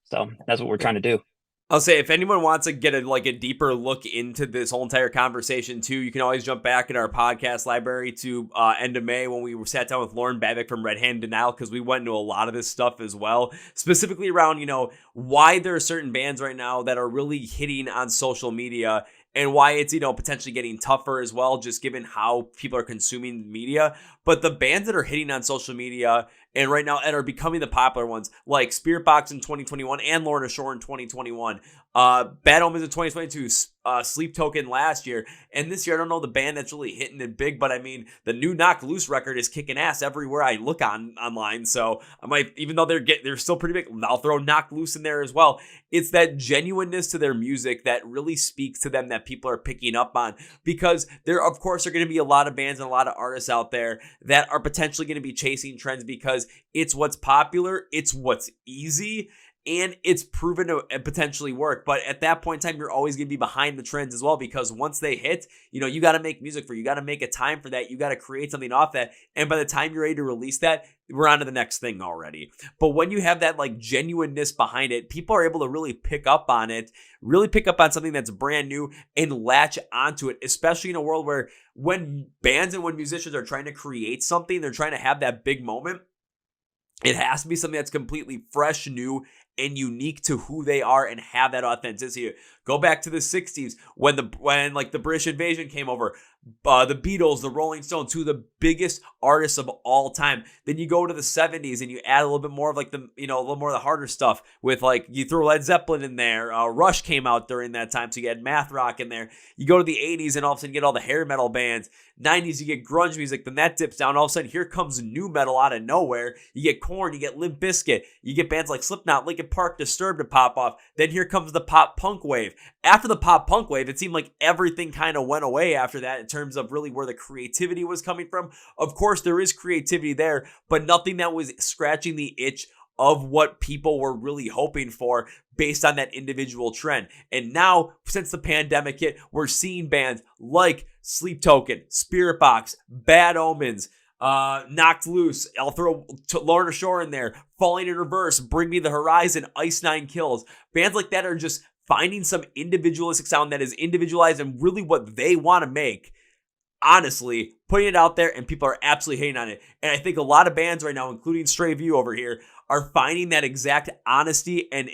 So that's what we're trying to do. I'll say, if anyone wants to get a deeper look into this whole entire conversation too, you can always jump back in our podcast library to end of May when we sat down with Lauren Babick from Red Hand Denial, because we went into a lot of this stuff as well, specifically around, you know, why there are certain bands right now that are really hitting on social media, and why it's, you know, potentially getting tougher as well, just given how people are consuming media. But the bands that are hitting on social media and right now and are becoming the popular ones, like Spirit Box in 2021 and Lorna Shore in 2021, Bad Omens in 2022, Sleep Token last year, and this year I don't know the band that's really hitting it big, but I mean the new Knocked Loose record is kicking ass everywhere I look online. So I might, even though they're still pretty big, I'll throw Knocked Loose in there as well. It's that genuineness to their music that really speaks to them that people are picking up on, because there of course are going to be a lot of bands and a lot of artists out there that are potentially going to be chasing trends because it's what's popular, it's what's easy, and it's proven to potentially work. But at that point in time, you're always going to be behind the trends as well, because once they hit, you know, you got to make music for, you got to make a time for that. You got to create something off that. And by the time you're ready to release that, we're on to the next thing already. But when you have that like genuineness behind it, people are able to really pick up on it, really pick up on something that's brand new and latch onto it, especially in a world where when bands and when musicians are trying to create something, they're trying to have that big moment. It has to be something that's completely fresh, new, and unique to who they are and have that authenticity. Go back to the 60s when the British invasion came over. The Beatles, the Rolling Stones, two of the biggest artists of all time. Then you go to the 70s and you add a little bit more of like the, you know, a little more of the harder stuff with like, you throw Led Zeppelin in there. Rush came out during that time, so you had math rock in there. You go to the 80s and all of a sudden you get all the hair metal bands. 90s, you get grunge music, then that dips down. All of a sudden, here comes new metal out of nowhere. You get Korn, you get Limp Bizkit, you get bands like Slipknot, Linkin Park, Disturbed to pop off. Then here comes the pop punk wave. After the pop punk wave, it seemed like everything kind of went away after that in terms of really where the creativity was coming from. Of course, there is creativity there, but nothing that was scratching the itch of what people were really hoping for based on that individual trend. And now, since the pandemic hit, we're seeing bands like Sleep Token, Spirit Box, Bad Omens, Knocked Loose, I'll throw Lorna Shore in there, Falling in Reverse, Bring Me the Horizon, Ice Nine Kills. Bands like that are just finding some individualistic sound that is individualized and really what they want to make. Honestly, putting it out there, and people are absolutely hating on it. And I think a lot of bands right now, including Stray View over here, are finding that exact honesty and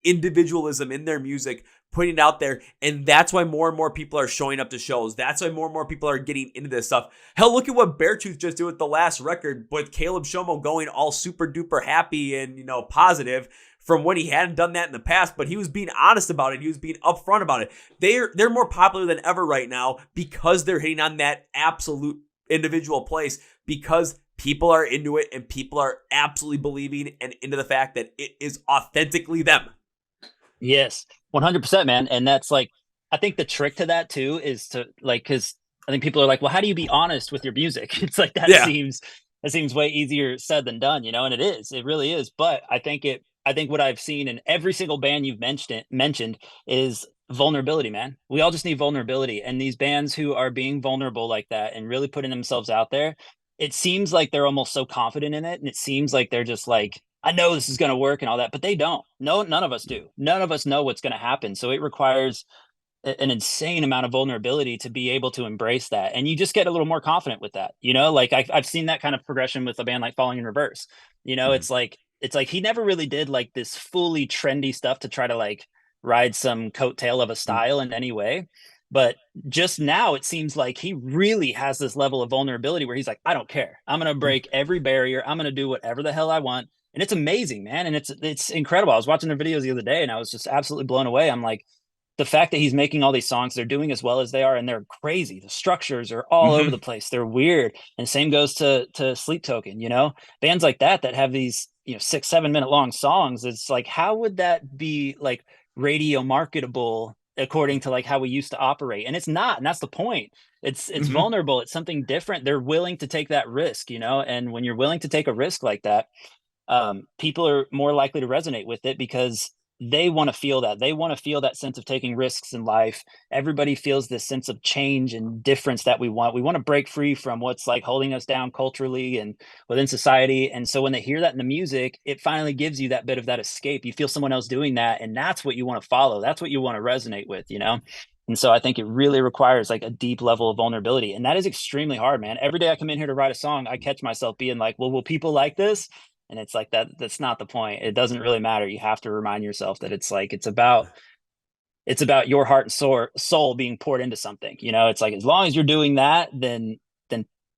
individualism in their music, putting it out there. And that's why more and more people are showing up to shows. That's why more and more people are getting into this stuff. Hell, look at what Beartooth just did with the last record, with Caleb Shomo going all super duper happy and, you know, positive from when he hadn't done that in the past, but he was being honest about it. He was being upfront about it. They're more popular than ever right now because they're hitting on that absolute individual place, because people are into it and people are absolutely believing and into the fact that it is authentically them. Yes, 100%, man. And that's like, I think the trick to that too is to like, because I think people are like, well, how do you be honest with your music? It's like that seems way easier said than done, you know, and it really is. But I think what I've seen in every single band you've mentioned is vulnerability, man. We all just need vulnerability. And these bands who are being vulnerable like that and really putting themselves out there, it seems like they're almost so confident in it. And it seems like they're just like, I know this is going to work and all that, but they don't. No, none of us do. None of us know what's going to happen. So it requires an insane amount of vulnerability to be able to embrace that. And you just get a little more confident with that. You know, like I've seen that kind of progression with a band like Falling in Reverse. You know, it's like he never really did like this fully trendy stuff to try to like ride some coattail of a style in any way. But just now it seems like he really has this level of vulnerability where he's like, I don't care. I'm going to break every barrier. I'm going to do whatever the hell I want. and it's amazing, man. And it's incredible. I was watching their videos the other day and I was just absolutely blown away. I'm like, the fact that he's making all these songs, they're doing as well as they are, and they're crazy. The structures are all over the place. They're weird. And same goes to Sleep Token, you know, bands like that have these, you know, 6-7 minute long songs. It's like, how would that be like radio marketable according to like how we used to operate? And it's not, and that's the point. It's vulnerable. It's something different. They're willing to take that risk, you know, and when you're willing to take a risk like that, people are more likely to resonate with it because they want to feel that. They want to feel that sense of taking risks in life. Everybody feels this sense of change and difference that we want. We want to break free from what's like holding us down culturally and within society. And so when they hear that in the music, it finally gives you that bit of that escape. You feel someone else doing that, and that's what you want to follow. That's what you want to resonate with, you know? And so I think it really requires like a deep level of vulnerability. And that is extremely hard, man. Every day I come in here to write a song, I catch myself being like, well, will people like this? And it's like that's not the point. It doesn't really matter. You have to remind yourself that it's like it's about your heart and soul being poured into something. You know, it's like as long as you're doing that, then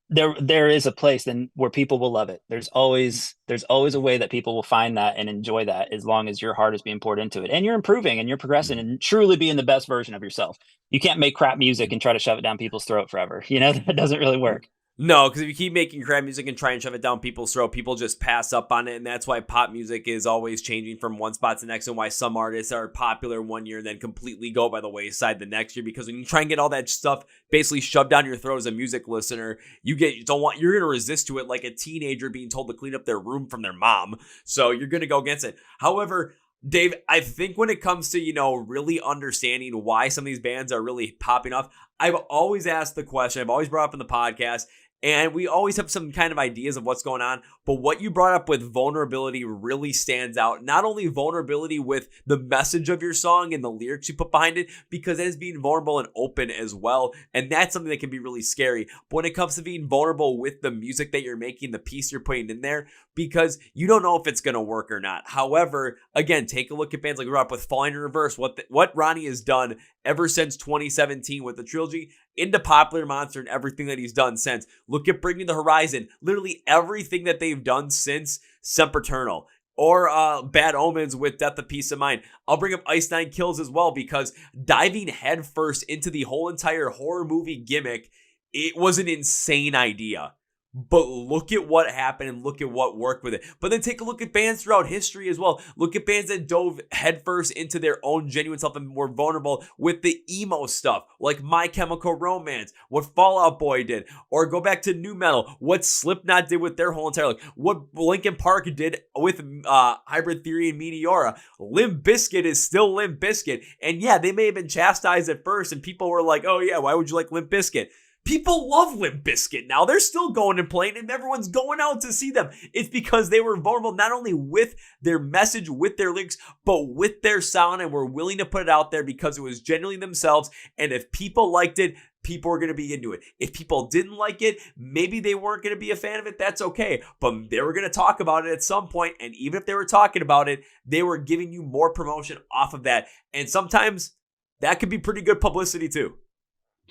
there is a place then where people will love it. There's always a way that people will find that and enjoy that as long as your heart is being poured into it and you're improving and you're progressing and truly being the best version of yourself. You can't make crap music and try to shove it down people's throat forever. You know, that doesn't really work. No, because if you keep making crap music and try and shove it down people's throat, people just pass up on it, and that's why pop music is always changing from one spot to the next, and why some artists are popular one year and then completely go by the wayside the next year. Because when you try and get all that stuff basically shoved down your throat as a music listener, you're gonna resist to it like a teenager being told to clean up their room from their mom. So you're gonna go against it. However, Dave, I think when it comes to, you know, really understanding why some of these bands are really popping off, I've always asked the question, I've always brought up in the podcast, and we always have some kind of ideas of what's going on. But what you brought up with vulnerability really stands out. Not only vulnerability with the message of your song and the lyrics you put behind it, because it is being vulnerable and open as well. And that's something that can be really scary. But when it comes to being vulnerable with the music that you're making, the piece you're putting in there, because you don't know if it's going to work or not. However, again, take a look at bands like we brought up with Falling in Reverse, what Ronnie has done ever since 2017 with the trilogy into Popular Monster and everything that he's done since. Look at Bring Me the Horizon. Literally everything that they've done since Sempiternal. Or Bad Omens with Death of Peace of Mind. I'll bring up Ice Nine Kills as well, because diving headfirst into the whole entire horror movie gimmick, it was an insane idea. But look at what happened and look at what worked with it. But then take a look at bands throughout history as well. Look at bands that dove headfirst into their own genuine self and were vulnerable with the emo stuff, like My Chemical Romance, what Fall Out Boy did. Or go back to nu metal, what Slipknot did with their whole entire look, what Linkin Park did with Hybrid Theory and Meteora. Limp Bizkit is still Limp Bizkit. And yeah, they may have been chastised at first and people were like, oh yeah, why would you like Limp Bizkit? People love Limp Bizkit now. They're still going and playing, and everyone's going out to see them. It's because they were vulnerable not only with their message, with their lyrics, but with their sound, and were willing to put it out there because it was genuinely themselves. And if people liked it, people were going to be into it. If people didn't like it, maybe they weren't going to be a fan of it. That's okay. But they were going to talk about it at some point. And even if they were talking about it, they were giving you more promotion off of that. And sometimes that could be pretty good publicity too.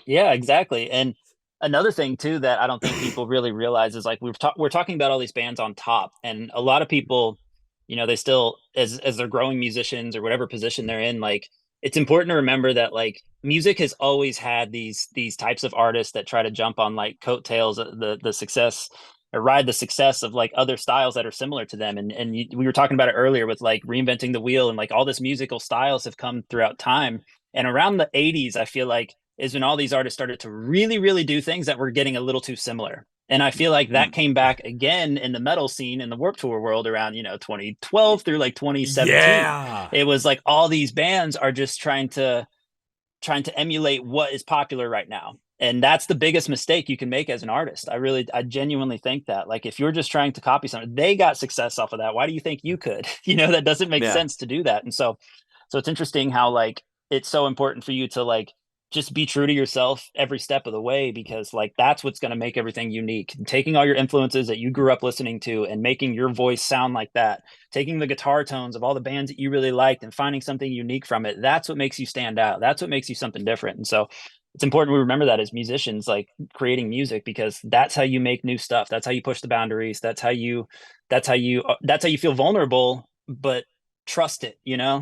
Yeah, exactly. And another thing too that I don't think people really realize is like we're talking about all these bands on top, and a lot of people, you know, they still as they're growing musicians or whatever position they're in, like it's important to remember that like music has always had these types of artists that try to jump on like coattails of the success or ride the success of like other styles that are similar to them. And we were talking about it earlier with like reinventing the wheel, and like all this musical styles have come throughout time. And around the 80s, I feel like is when all these artists started to really, really do things that were getting a little too similar. And I feel like that came back again in the metal scene in the Warped Tour world around, 2012 through like 2017. Yeah. It was like all these bands are just trying to emulate what is popular right now. And that's the biggest mistake you can make as an artist. I genuinely think that, like, if you're just trying to copy something, they got success off of that. Why do you think you could? That doesn't make sense to do that. And so it's interesting how like it's so important for you to like just be true to yourself every step of the way, because like that's what's going to make everything unique. Taking all your influences that you grew up listening to and making your voice sound like that, taking the guitar tones of all the bands that you really liked and finding something unique from it. That's what makes you stand out. That's what makes you something different. And so it's important we remember that as musicians, like creating music, because that's how you make new stuff. That's how you push the boundaries. That's how you feel vulnerable, but trust it,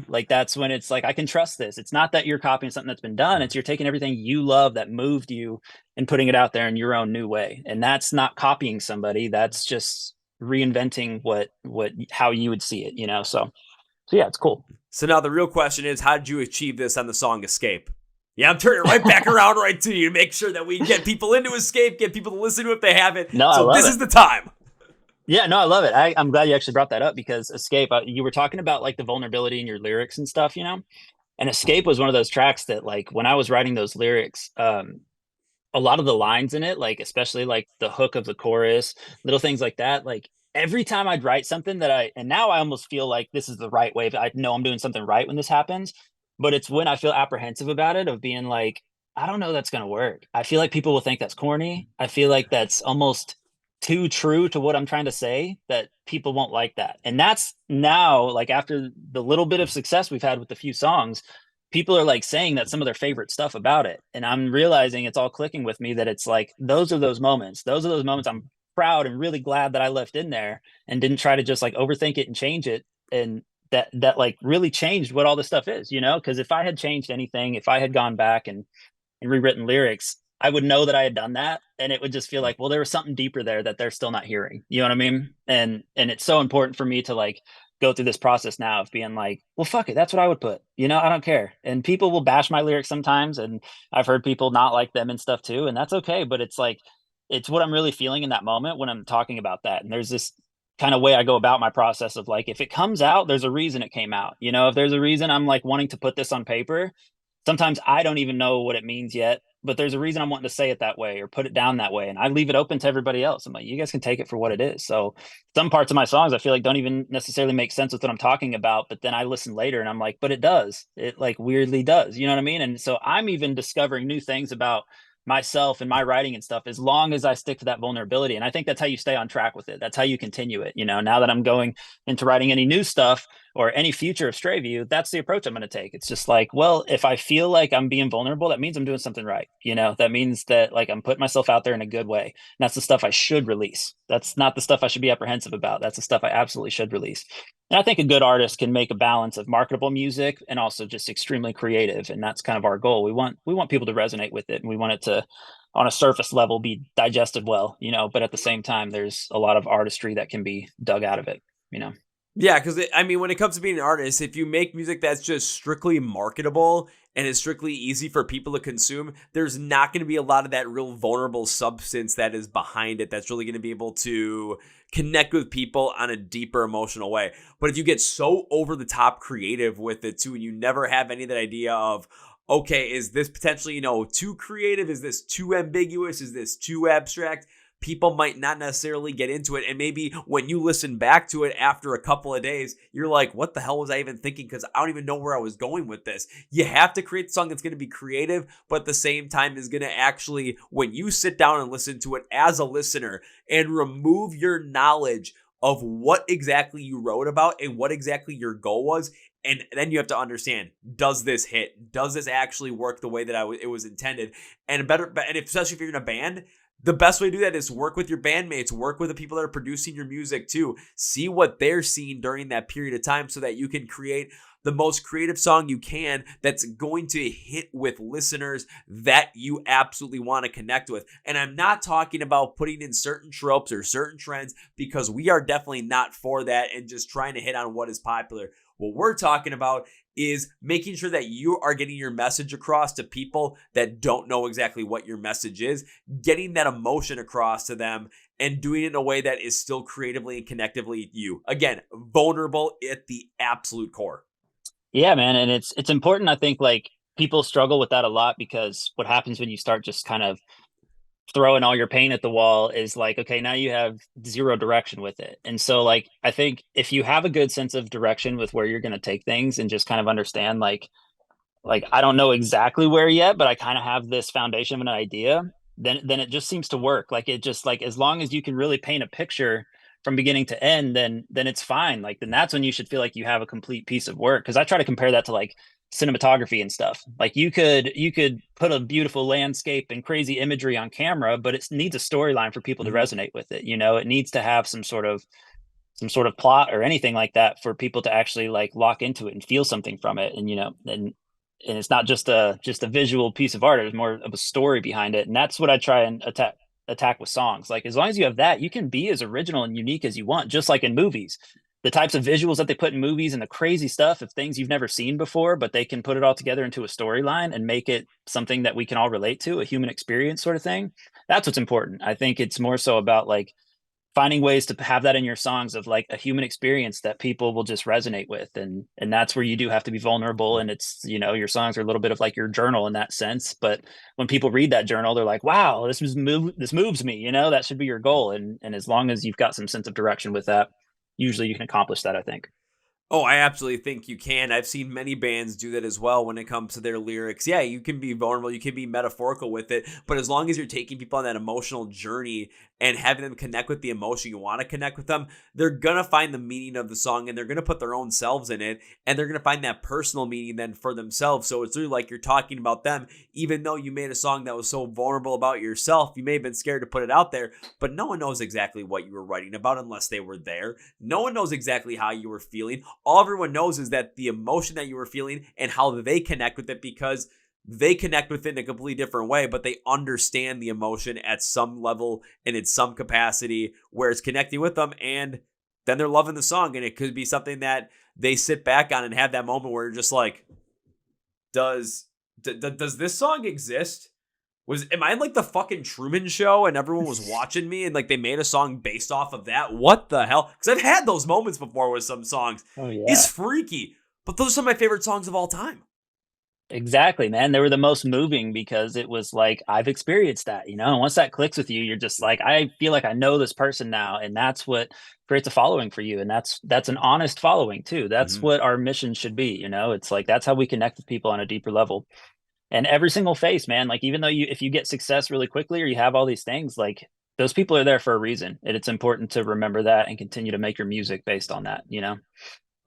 like that's when it's like, I can trust this. It's not that you're copying something that's been done. It's you're taking everything you love that moved you and putting it out there in your own new way. And that's not copying somebody. That's just reinventing how you would see it, so yeah, it's cool. So now the real question is, how did you achieve this on the song Escape? Yeah, I'm turning right back around right to you to make sure that we get people into Escape, get people to listen to it if they haven't. No, I so love this it. is the time. Yeah, no, I love it. I'm glad you actually brought that up, because Escape, you were talking about like the vulnerability in your lyrics and stuff, and Escape was one of those tracks that, like, when I was writing those lyrics, a lot of the lines in it, like especially like the hook of the chorus, little things like that, like every time I'd write something and now I almost feel like this is the right way. I know I'm doing something right when this happens, but it's when I feel apprehensive about it, of being like, I don't know that's going to work. I feel like people will think that's corny. I feel like that's almost too true to what I'm trying to say, that people won't like that. And that's now, like, after the little bit of success we've had with the few songs, people are like saying that some of their favorite stuff about it. And I'm realizing it's all clicking with me, that it's like, those are those moments. Those are those moments I'm proud and really glad that I left in there and didn't try to just like overthink it and change it. And that like really changed what all this stuff is, because if I had changed anything, if I had gone back and rewritten lyrics, I would know that I had done that. And it would just feel like, well, there was something deeper there that they're still not hearing. You know what I mean? And it's so important for me to like go through this process now of being like, well, fuck it. That's what I would put, I don't care. And people will bash my lyrics sometimes. And I've heard people not like them and stuff too. And that's okay. But it's like, it's what I'm really feeling in that moment when I'm talking about that. And there's this kind of way I go about my process of like, if it comes out, there's a reason it came out. If there's a reason I'm like wanting to put this on paper, sometimes I don't even know what it means yet, but there's a reason I'm wanting to say it that way or put it down that way. And I leave it open to everybody else. I'm like, you guys can take it for what it is. So some parts of my songs, I feel like, don't even necessarily make sense with what I'm talking about. But then I listen later and I'm like, but it does. It like weirdly does. You know what I mean? And so I'm even discovering new things about myself and my writing and stuff, as long as I stick to that vulnerability. And I think that's how you stay on track with it. That's how you continue it. Now that I'm going into writing any new stuff or any future of Stray View, that's the approach I'm going to take. It's just like, well, if I feel like I'm being vulnerable, that means I'm doing something right. That means that like I'm putting myself out there in a good way. And that's the stuff I should release. That's not the stuff I should be apprehensive about. That's the stuff I absolutely should release. And I think a good artist can make a balance of marketable music and also just extremely creative. And that's kind of our goal. We want people to resonate with it, and we want it to, on a surface level, be digested well, but at the same time, there's a lot of artistry that can be dug out of it. Yeah, because when it comes to being an artist, if you make music that's just strictly marketable and is strictly easy for people to consume, there's not going to be a lot of that real vulnerable substance that is behind it that's really going to be able to connect with people on a deeper emotional way. But if you get so over the top creative with it too, and you never have any of that idea of, okay, is this potentially, too creative? Is this too ambiguous? Is this too abstract? People might not necessarily get into it. And maybe when you listen back to it after a couple of days, you're like, what the hell was I even thinking? Because I don't even know where I was going with this. You have to create a song that's going to be creative, but at the same time is going to actually, when you sit down and listen to it as a listener and remove your knowledge of what exactly you wrote about and what exactly your goal was, and then you have to understand, does this hit? Does this actually work the way that it was intended? And especially if you're in a band, the best way to do that is work with your bandmates, work with the people that are producing your music too. See what they're seeing during that period of time so that you can create the most creative song you can that's going to hit with listeners that you absolutely want to connect with. And I'm not talking about putting in certain tropes or certain trends, because we are definitely not for that and just trying to hit on what is popular. What we're talking about is making sure that you are getting your message across to people that don't know exactly what your message is, getting that emotion across to them, and doing it in a way that is still creatively and connectively you. Again, vulnerable at the absolute core. Yeah, man. And it's important. I think like people struggle with that a lot, because what happens when you start just kind of throwing all your paint at the wall is like, okay, now you have zero direction with it. And so like, I think if you have a good sense of direction with where you're going to take things, and just kind of understand like, I don't know exactly where yet, but I kind of have this foundation of an idea, then it just seems to work. Like, it just like, as long as you can really paint a picture from beginning to end, then it's fine. Like, then that's when you should feel like you have a complete piece of work. Cause I try to compare that to like cinematography and stuff. Like you could put a beautiful landscape and crazy imagery on camera, but it needs a storyline for people to resonate with it. It needs to have some sort of plot or anything like that for people to actually like lock into it and feel something from it. And it's not just a visual piece of art. There's more of a story behind it. And that's what I try and attack with songs. Like as long as you have that, you can be as original and unique as you want, just like in movies. The types of visuals that they put in movies and the crazy stuff of things you've never seen before, but they can put it all together into a storyline and make it something that we can all relate to, a human experience sort of thing. That's what's important. I think it's more so about like finding ways to have that in your songs of like a human experience that people will just resonate with. And that's where you do have to be vulnerable. And it's, your songs are a little bit of like your journal in that sense. But when people read that journal, they're like, wow, this moves me, that should be your goal. And as long as you've got some sense of direction with that, usually you can accomplish that, I think. Oh, I absolutely think you can. I've seen many bands do that as well when it comes to their lyrics. Yeah, you can be vulnerable, you can be metaphorical with it, but as long as you're taking people on that emotional journey and having them connect with the emotion you want to connect with them, they're going to find the meaning of the song and they're going to put their own selves in it and they're going to find that personal meaning then for themselves. So it's really like you're talking about them, even though you made a song that was so vulnerable about yourself. You may have been scared to put it out there, but no one knows exactly what you were writing about unless they were there. No one knows exactly how you were feeling. All everyone knows is that the emotion that you were feeling and how they connect with it, because they connect with it in a completely different way, but they understand the emotion at some level and in some capacity where it's connecting with them, and then they're loving the song. And it could be something that they sit back on and have that moment where you're just like, does this song exist? Am I in like the fucking Truman Show and everyone was watching me and like they made a song based off of that? What the hell? Because I've had those moments before with some songs. Oh yeah, it's freaky, but those are some of my favorite songs of all time. exactly, man. They were the most moving because it was like, I've experienced that, and once that clicks with you, you're just like, I feel like I know this person now. And that's what creates a following for you. And that's an honest following too. That's what our mission should be. It's like, that's how we connect with people on a deeper level. And every single face, man, like even though if you get success really quickly or you have all these things, like those people are there for a reason. And it's important to remember that and continue to make your music based on that,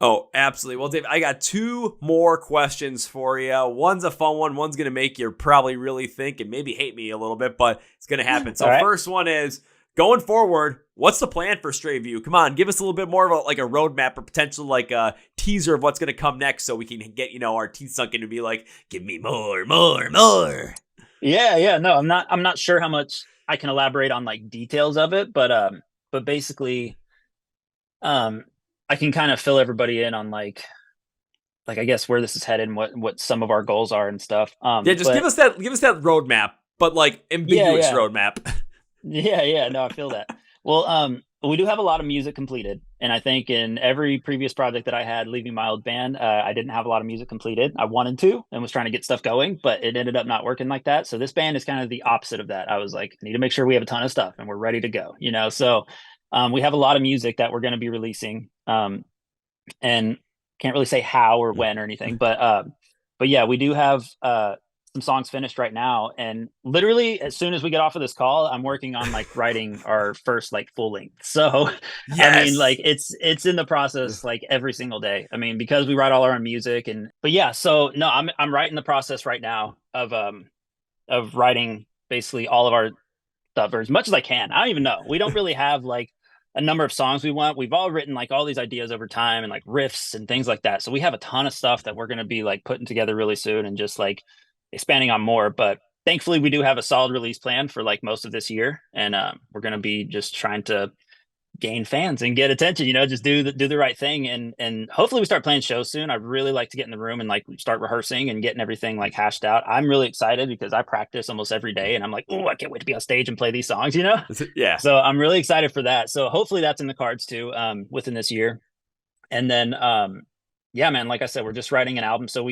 Oh, absolutely. Well, Dave, I got two more questions for you. One's a fun one. One's going to make you probably really think and maybe hate me a little bit, but it's going to happen. So First one is, going forward, what's the plan for Stray View? Come on, give us a little bit more of a roadmap or potential like a teaser of what's going to come next so we can get, our teeth sunk in and be like, give me more. Yeah. No, I'm not sure how much I can elaborate on like details of it, but basically, I can kind of fill everybody in on like I guess where this is headed and what some of our goals are and stuff. Give us that roadmap, but like ambiguous roadmap. Yeah. No, I feel that. Well, we do have a lot of music completed, and I think in every previous project that I had leaving my old band, I didn't have a lot of music completed. I wanted to and was trying to get stuff going, but it ended up not working like that. So this band is kind of the opposite of that. I was like, I need to make sure we have a ton of stuff and we're ready to go, So we have a lot of music that we're going to be releasing, and can't really say how or when or anything, but yeah, we do have some songs finished right now, and literally as soon as we get off of this call, I'm working on like writing our first like full length. So yes. I mean, like it's in the process like every single day. I mean, because we write all our own music, but yeah, so no, I'm right in the process right now of writing basically all of our stuff, or as much as I can. I don't even know. We don't really have like a number of songs we want. We've all written like all these ideas over time and like riffs and things like that. So we have a ton of stuff that we're going to be like putting together really soon and just like expanding on more. But thankfully we do have a solid release plan for like most of this year. And we're going to be just trying to gain fans and get attention, just do the right thing. And hopefully we start playing shows soon. I'd really like to get in the room and like start rehearsing and getting everything like hashed out. I'm really excited because I practice almost every day and I'm like, oh, I can't wait to be on stage and play these songs, Yeah. So I'm really excited for that. So hopefully that's in the cards too, within this year. And then, yeah, man, like I said, we're just writing an album. So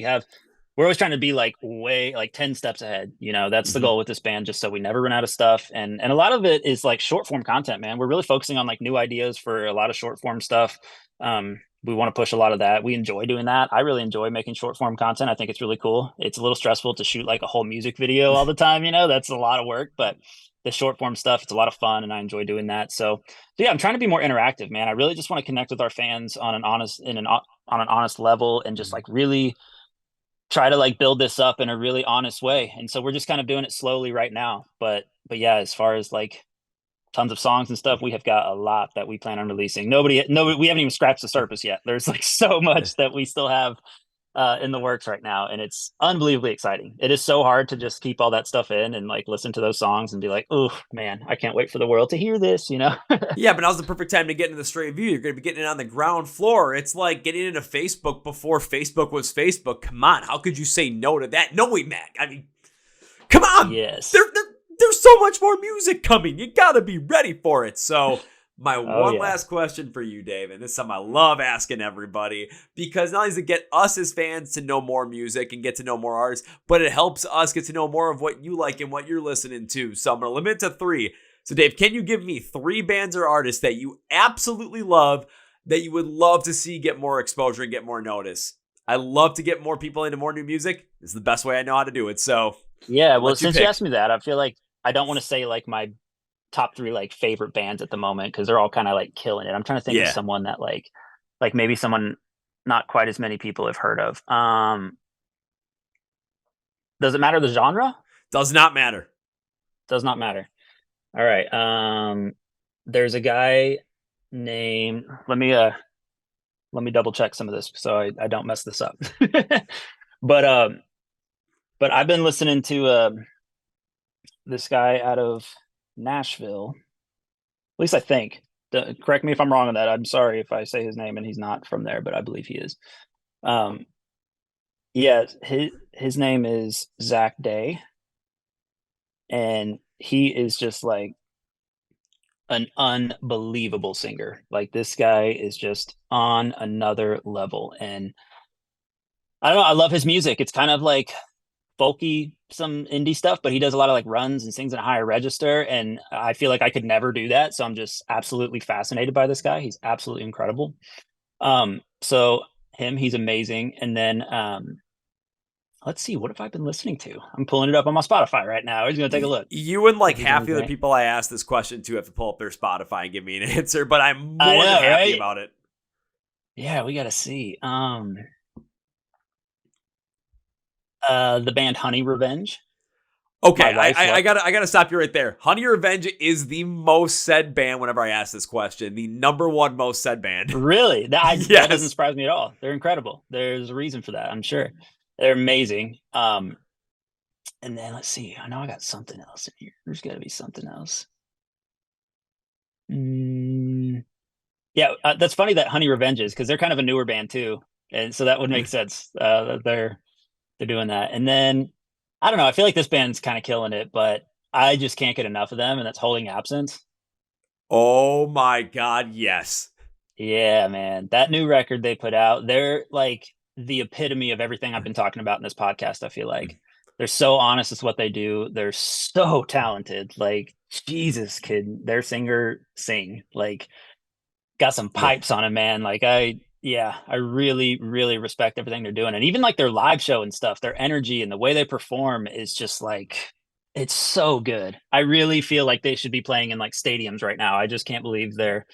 we're always trying to be like way like 10 steps ahead. That's the goal with this band, just so we never run out of stuff. And a lot of it is like short form content, man. We're really focusing on like new ideas for a lot of short form stuff. We want to push a lot of that. We enjoy doing that. I really enjoy making short form content. I think it's really cool. It's a little stressful to shoot like a whole music video all the time. That's a lot of work, but the short form stuff, it's a lot of fun and I enjoy doing that. So yeah, I'm trying to be more interactive, man. I really just want to connect with our fans on an honest level and just like really try to like build this up in a really honest way. And so we're just kind of doing it slowly right now. But yeah, as far as like tons of songs and stuff, we have got a lot that we plan on releasing. Nobody, we haven't even scratched the surface yet. There's like so much that we still have in the works right now, and it's unbelievably exciting. It is so hard to just keep all that stuff in and like listen to those songs and be like, oh man, I can't wait for the world to hear this, you know? Yeah, but now's the perfect time to get into the straight view. You're going to be getting it on the ground floor. It's like getting into Facebook before Facebook was Facebook. Come on, how could you say no to that? No way, Mac. I mean, come on. Yes. There's so much more music coming. You got to be ready for it. So my last question for you, Dave, and this is something I love asking everybody, because not only does it get us as fans to know more music and get to know more artists, but it helps us get to know more of what you like and what you're listening to. So I'm going to limit it to 3. So Dave, can you give me 3 bands or artists that you absolutely love that you would love to see get more exposure and get more notice? I love to get more people into more new music. This is the best way I know how to do it. So yeah, well, since you asked me that, I feel like I don't want to say like my top 3 like favorite bands at the moment, because they're all kind of like killing it. I'm trying to think of someone that like maybe someone not quite as many people have heard of. Does it matter the genre? Does not matter. Does not matter. All right. There's a guy named, let me double check some of this so I don't mess this up. But I've been listening to this guy out of Nashville. At least I think. Correct me if I'm wrong on that. I'm sorry if I say his name and he's not from there, but I believe he is. Yeah, his name is Zach Day, and he is just like an unbelievable singer. Like, this guy is just on another level, and I don't know, I love his music. It's kind of like folky, some indie stuff, but he does a lot of like runs and sings in a higher register, and I feel like I could never do that. So I'm just absolutely fascinated by this guy. He's absolutely incredible. So he's amazing. And then let's see, what have I been listening to? I'm pulling it up on my Spotify right now. We're just gonna take a look. You and like half the other people I asked this question to have to pull up their Spotify and give me an answer, but I'm more than happy about it. Yeah, we gotta see. The band Honey Revenge. Okay, I gotta stop you right there. Honey Revenge is the most said band whenever I ask this question. The number 1 most said band. Really? That doesn't surprise me at all. They're incredible. There's a reason for that, I'm sure. They're amazing. And then let's see. I know I got something else in here. There's got to be something else. Yeah, that's funny that Honey Revenge is, because they're kind of a newer band too, and so that would make sense. They're doing that. And then I don't know, I feel like this band's kind of killing it, but I just can't get enough of them, and that's Holding Absence. Oh my God, yes. Yeah, man. That new record they put out, they're like the epitome of everything I've been talking about in this podcast. I feel like they're so honest with what they do. They're so talented. Like, Jesus, kid, their singer sing, like, got some pipes on him, man. Like, I really, really respect everything they're doing. And even like their live show and stuff, their energy and the way they perform is just like, it's so good. I really feel like they should be playing in like stadiums right now. I just can't believe they're,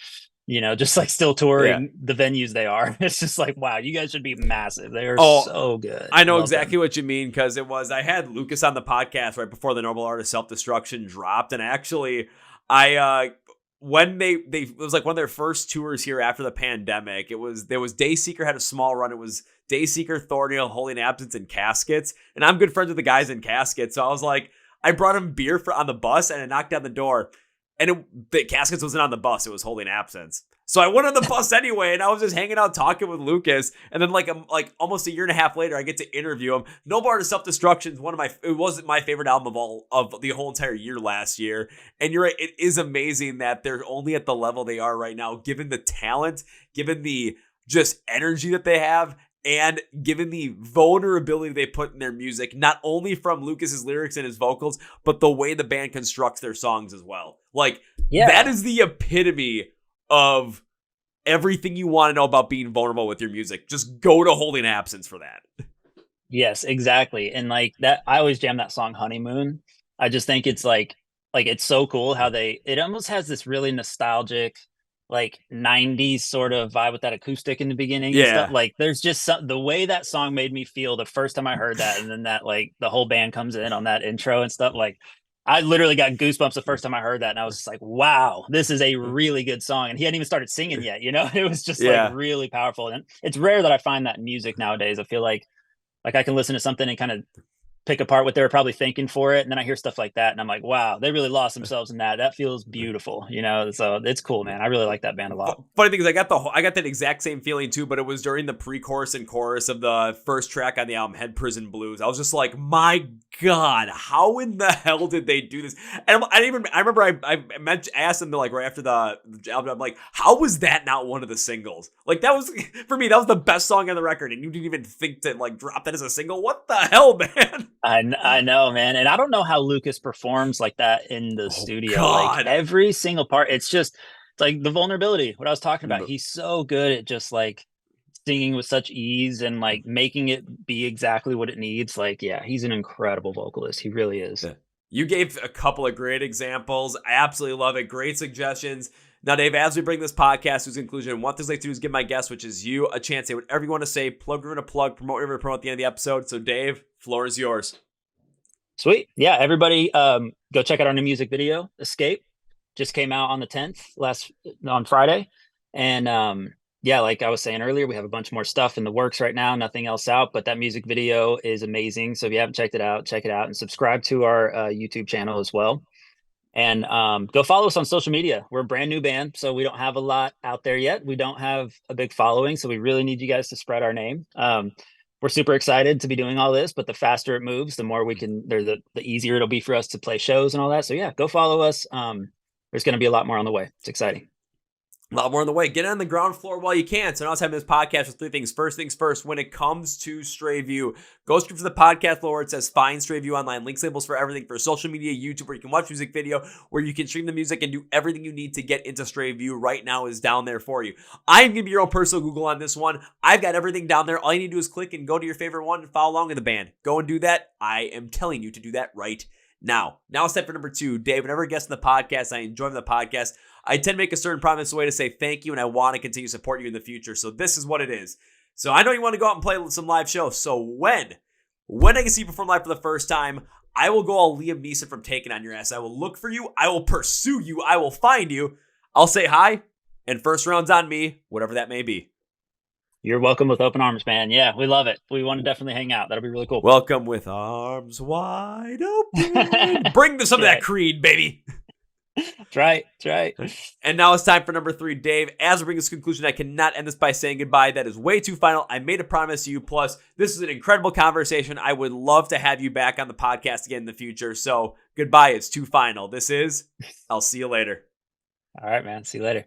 just like still touring the venues they are. It's just like, wow, you guys should be massive. They are so good. I know exactly what you mean, because I had Lucas on the podcast right before the Noble Art of Self-Destruction dropped. And actually, when it was like one of their first tours here after the pandemic, there was Dayseeker had a small run. It was Dayseeker, Thornhill, Holding Absence, and Caskets. And I'm good friends with the guys in Caskets. So I was like, I brought him beer on the bus, and I knocked down the door. And the Caskets wasn't on the bus. It was Holding Absence. So I went on the bus anyway, and I was just hanging out talking with Lucas. And then like almost a year and a half later, I get to interview him. Noble Art of Self-Destruction is it wasn't my favorite album of the whole entire year last year. And you're right, it is amazing that they're only at the level they are right now, given the talent, given the just energy that they have, and given the vulnerability they put in their music, not only from Lucas's lyrics and his vocals, but the way the band constructs their songs as well. Like, that is the epitome of everything you want to know about being vulnerable with your music. Just go to Holding Absence for that. Yes, exactly. And like that, I always jam that song Honeymoon. I just think it's like it's so cool how it almost has this really nostalgic, like 90s sort of vibe with that acoustic in the beginning and stuff. Like there's just the way that song made me feel the first time I heard that, and then that like the whole band comes in on that intro and stuff. Like I literally got goosebumps the first time I heard that, and I was just like, wow, this is a really good song. And he hadn't even started singing yet, you know. It was just like really powerful. And it's rare that I find that in music nowadays. I feel like I can listen to something and kind of pick apart what they were probably thinking for it, and then I hear stuff like that and I'm like, wow, they really lost themselves in that feels beautiful, you know. So it's cool, man. I really like that band a lot. Funny thing is, I got that exact same feeling too, but it was during the pre-chorus and chorus of the first track on the album, Head Prison Blues. I was just like, my god, how in the hell did they do this? And I remember I asked them like right after the album, I'm like, how was that not one of the singles? Like that was, for me, that was the best song on the record, and you didn't even think to like drop that as a single. What the hell, man? I know, man. And I don't know how Lucas performs like that in the studio. God. Like every single part, it's like the vulnerability, what I was talking about. He's so good at just like singing with such ease and like making it be exactly what it needs. Like, yeah, he's an incredible vocalist. He really is. You gave a couple of great examples. I absolutely love it. Great suggestions. Now, Dave, as we bring this podcast to its conclusion, one thing I like to do is give my guest, which is you, a chance to say whatever you want to say, plug whatever you want to plug, promote whatever you want to promote at the end of the episode. So, Dave, floor is yours. Sweet. Yeah, everybody go check out our new music video, Escape. Just came out on the 10th, on Friday. And yeah, like I was saying earlier, we have a bunch more stuff in the works right now, nothing else out, but that music video is amazing. So if you haven't checked it out, check it out and subscribe to our YouTube channel as well. And go follow us on social media. We're a brand new band, so we don't have a lot out there yet. We don't have a big following, so we really need you guys to spread our name. We're super excited to be doing all this, but the faster it moves, the more we can, the easier it'll be for us to play shows and all that. So yeah, go follow us. There's going to be a lot more on the way. It's exciting. A lot more on the way. Get on the ground floor while you can. So now it's having this podcast with three things. First things first, when it comes to Stray View, go straight to the podcast floor where it says Find Stray View online. Links, labels for everything, for social media, YouTube, where you can watch music video, where you can stream the music and do everything you need to get into Stray View right now is down there for you. I am going to be your own personal Google on this one. I've got everything down there. All you need to do is click and go to your favorite one and follow along with the band. Go and do that. I am telling you to do that right now. Now it's time for number 2. Dave, whenever I guest in the podcast, I enjoy the podcast. I tend to make a certain promise way to say thank you, and I want to continue to support you in the future. So this is what it is. So I know you want to go out and play some live shows. So when I can see you perform live for the first time, I will go all Liam Neeson from Taken on your ass. I will look for you. I will pursue you. I will find you. I'll say hi, and first round's on me, whatever that may be. You're welcome with open arms, man. Yeah, we love it. We want to definitely hang out. That'll be really cool. Welcome with arms wide open. Bring some of that Creed, baby. That's right. And now it's time for number 3. Dave, as we bring this to conclusion, I cannot end this by saying goodbye. That is way too final. I made a promise to you. Plus, this is an incredible conversation. I would love to have you back on the podcast again in the future. So goodbye. It's too final. This is, I'll see you later. All right, man. See you later.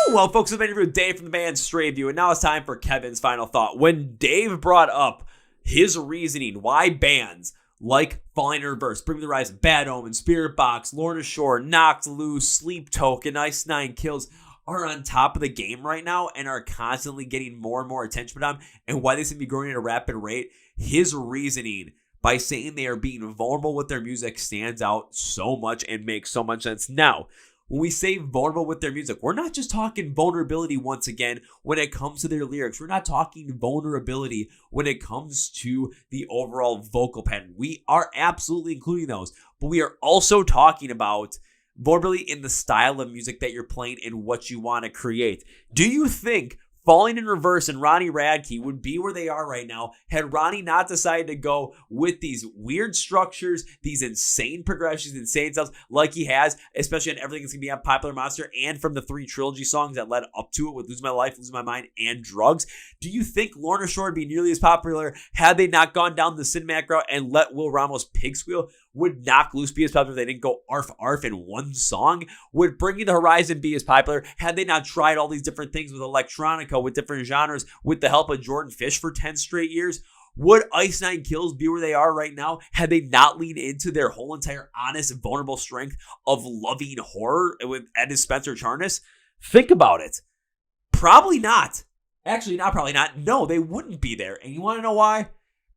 Well, folks, it's been an interview with Dave from the band Stray View, and now it's time for Kevin's final thought. When Dave brought up his reasoning why bands like Falling in Reverse, Bring Me the Rise, Bad Omens, Spirit Box, Lorna Shore, Knocked Loose, Sleep Token, Ice Nine Kills are on top of the game right now and are constantly getting more and more attention from them, and why they seem to be growing at a rapid rate, his reasoning by saying they are being vulnerable with their music stands out so much and makes so much sense. Now, when we say vulnerable with their music, we're not just talking vulnerability once again when it comes to their lyrics. We're not talking vulnerability when it comes to the overall vocal pattern. We are absolutely including those, but we are also talking about vulnerability in the style of music that you're playing and what you want to create. Do you think Falling in Reverse and Ronnie Radke would be where they are right now had Ronnie not decided to go with these weird structures, these insane progressions, insane stuff like he has, especially on everything that's going to be on Popular Monster and from the 3 trilogy songs that led up to it with Lose My Life, Lose My Mind, and Drugs? Do you think Lorna Shore would be nearly as popular had they not gone down the cinematic route and let Will Ramos pig squeal? Would Knock Loose be as popular if they didn't go arf arf in one song? Would Bringing the Horizon be as popular had they not tried all these different things with electronica, with different genres, with the help of Jordan Fish for 10 straight years? Would Ice Nine Kills be where they are right now had they not leaned into their whole entire honest, vulnerable strength of loving horror with Ed Spencer Charnas? Think about it. Probably not. Actually, not probably not. No, they wouldn't be there. And you want to know why?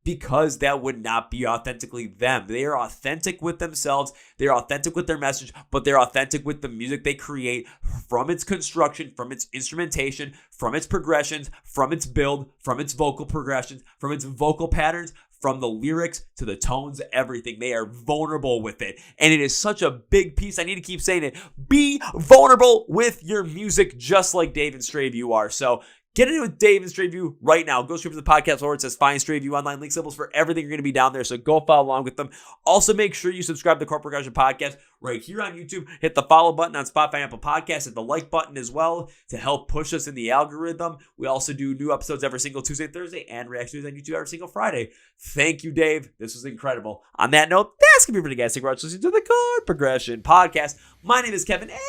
because that would not be authentically them. They are authentic with themselves. They're authentic with their message, but they're authentic with the music they create, from its construction, from its instrumentation, from its progressions, from its build, from its vocal progressions, from its vocal patterns, from the lyrics to the tones, everything. They are vulnerable with it. And it is such a big piece. I need to keep saying it. Be vulnerable with your music, just like Dave and Strayview are. So get in with Dave and Strayview right now. Go straight to the podcast where it says Find Strayview online. Link symbols for everything are going to be down there. So go follow along with them. Also, make sure you subscribe to the Chord Progression Podcast right here on YouTube. Hit the follow button on Spotify and Apple Podcasts. Hit the like button as well to help push us in the algorithm. We also do new episodes every single Tuesday, Thursday, and reactions on YouTube every single Friday. Thank you, Dave. This was incredible. On that note, that's going to be pretty guys. Listening to the Chord Progression Podcast. My name is Kevin, and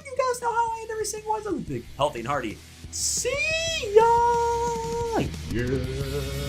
you guys know how I end every single one. So big, healthy, and hearty. See ya! Yeah.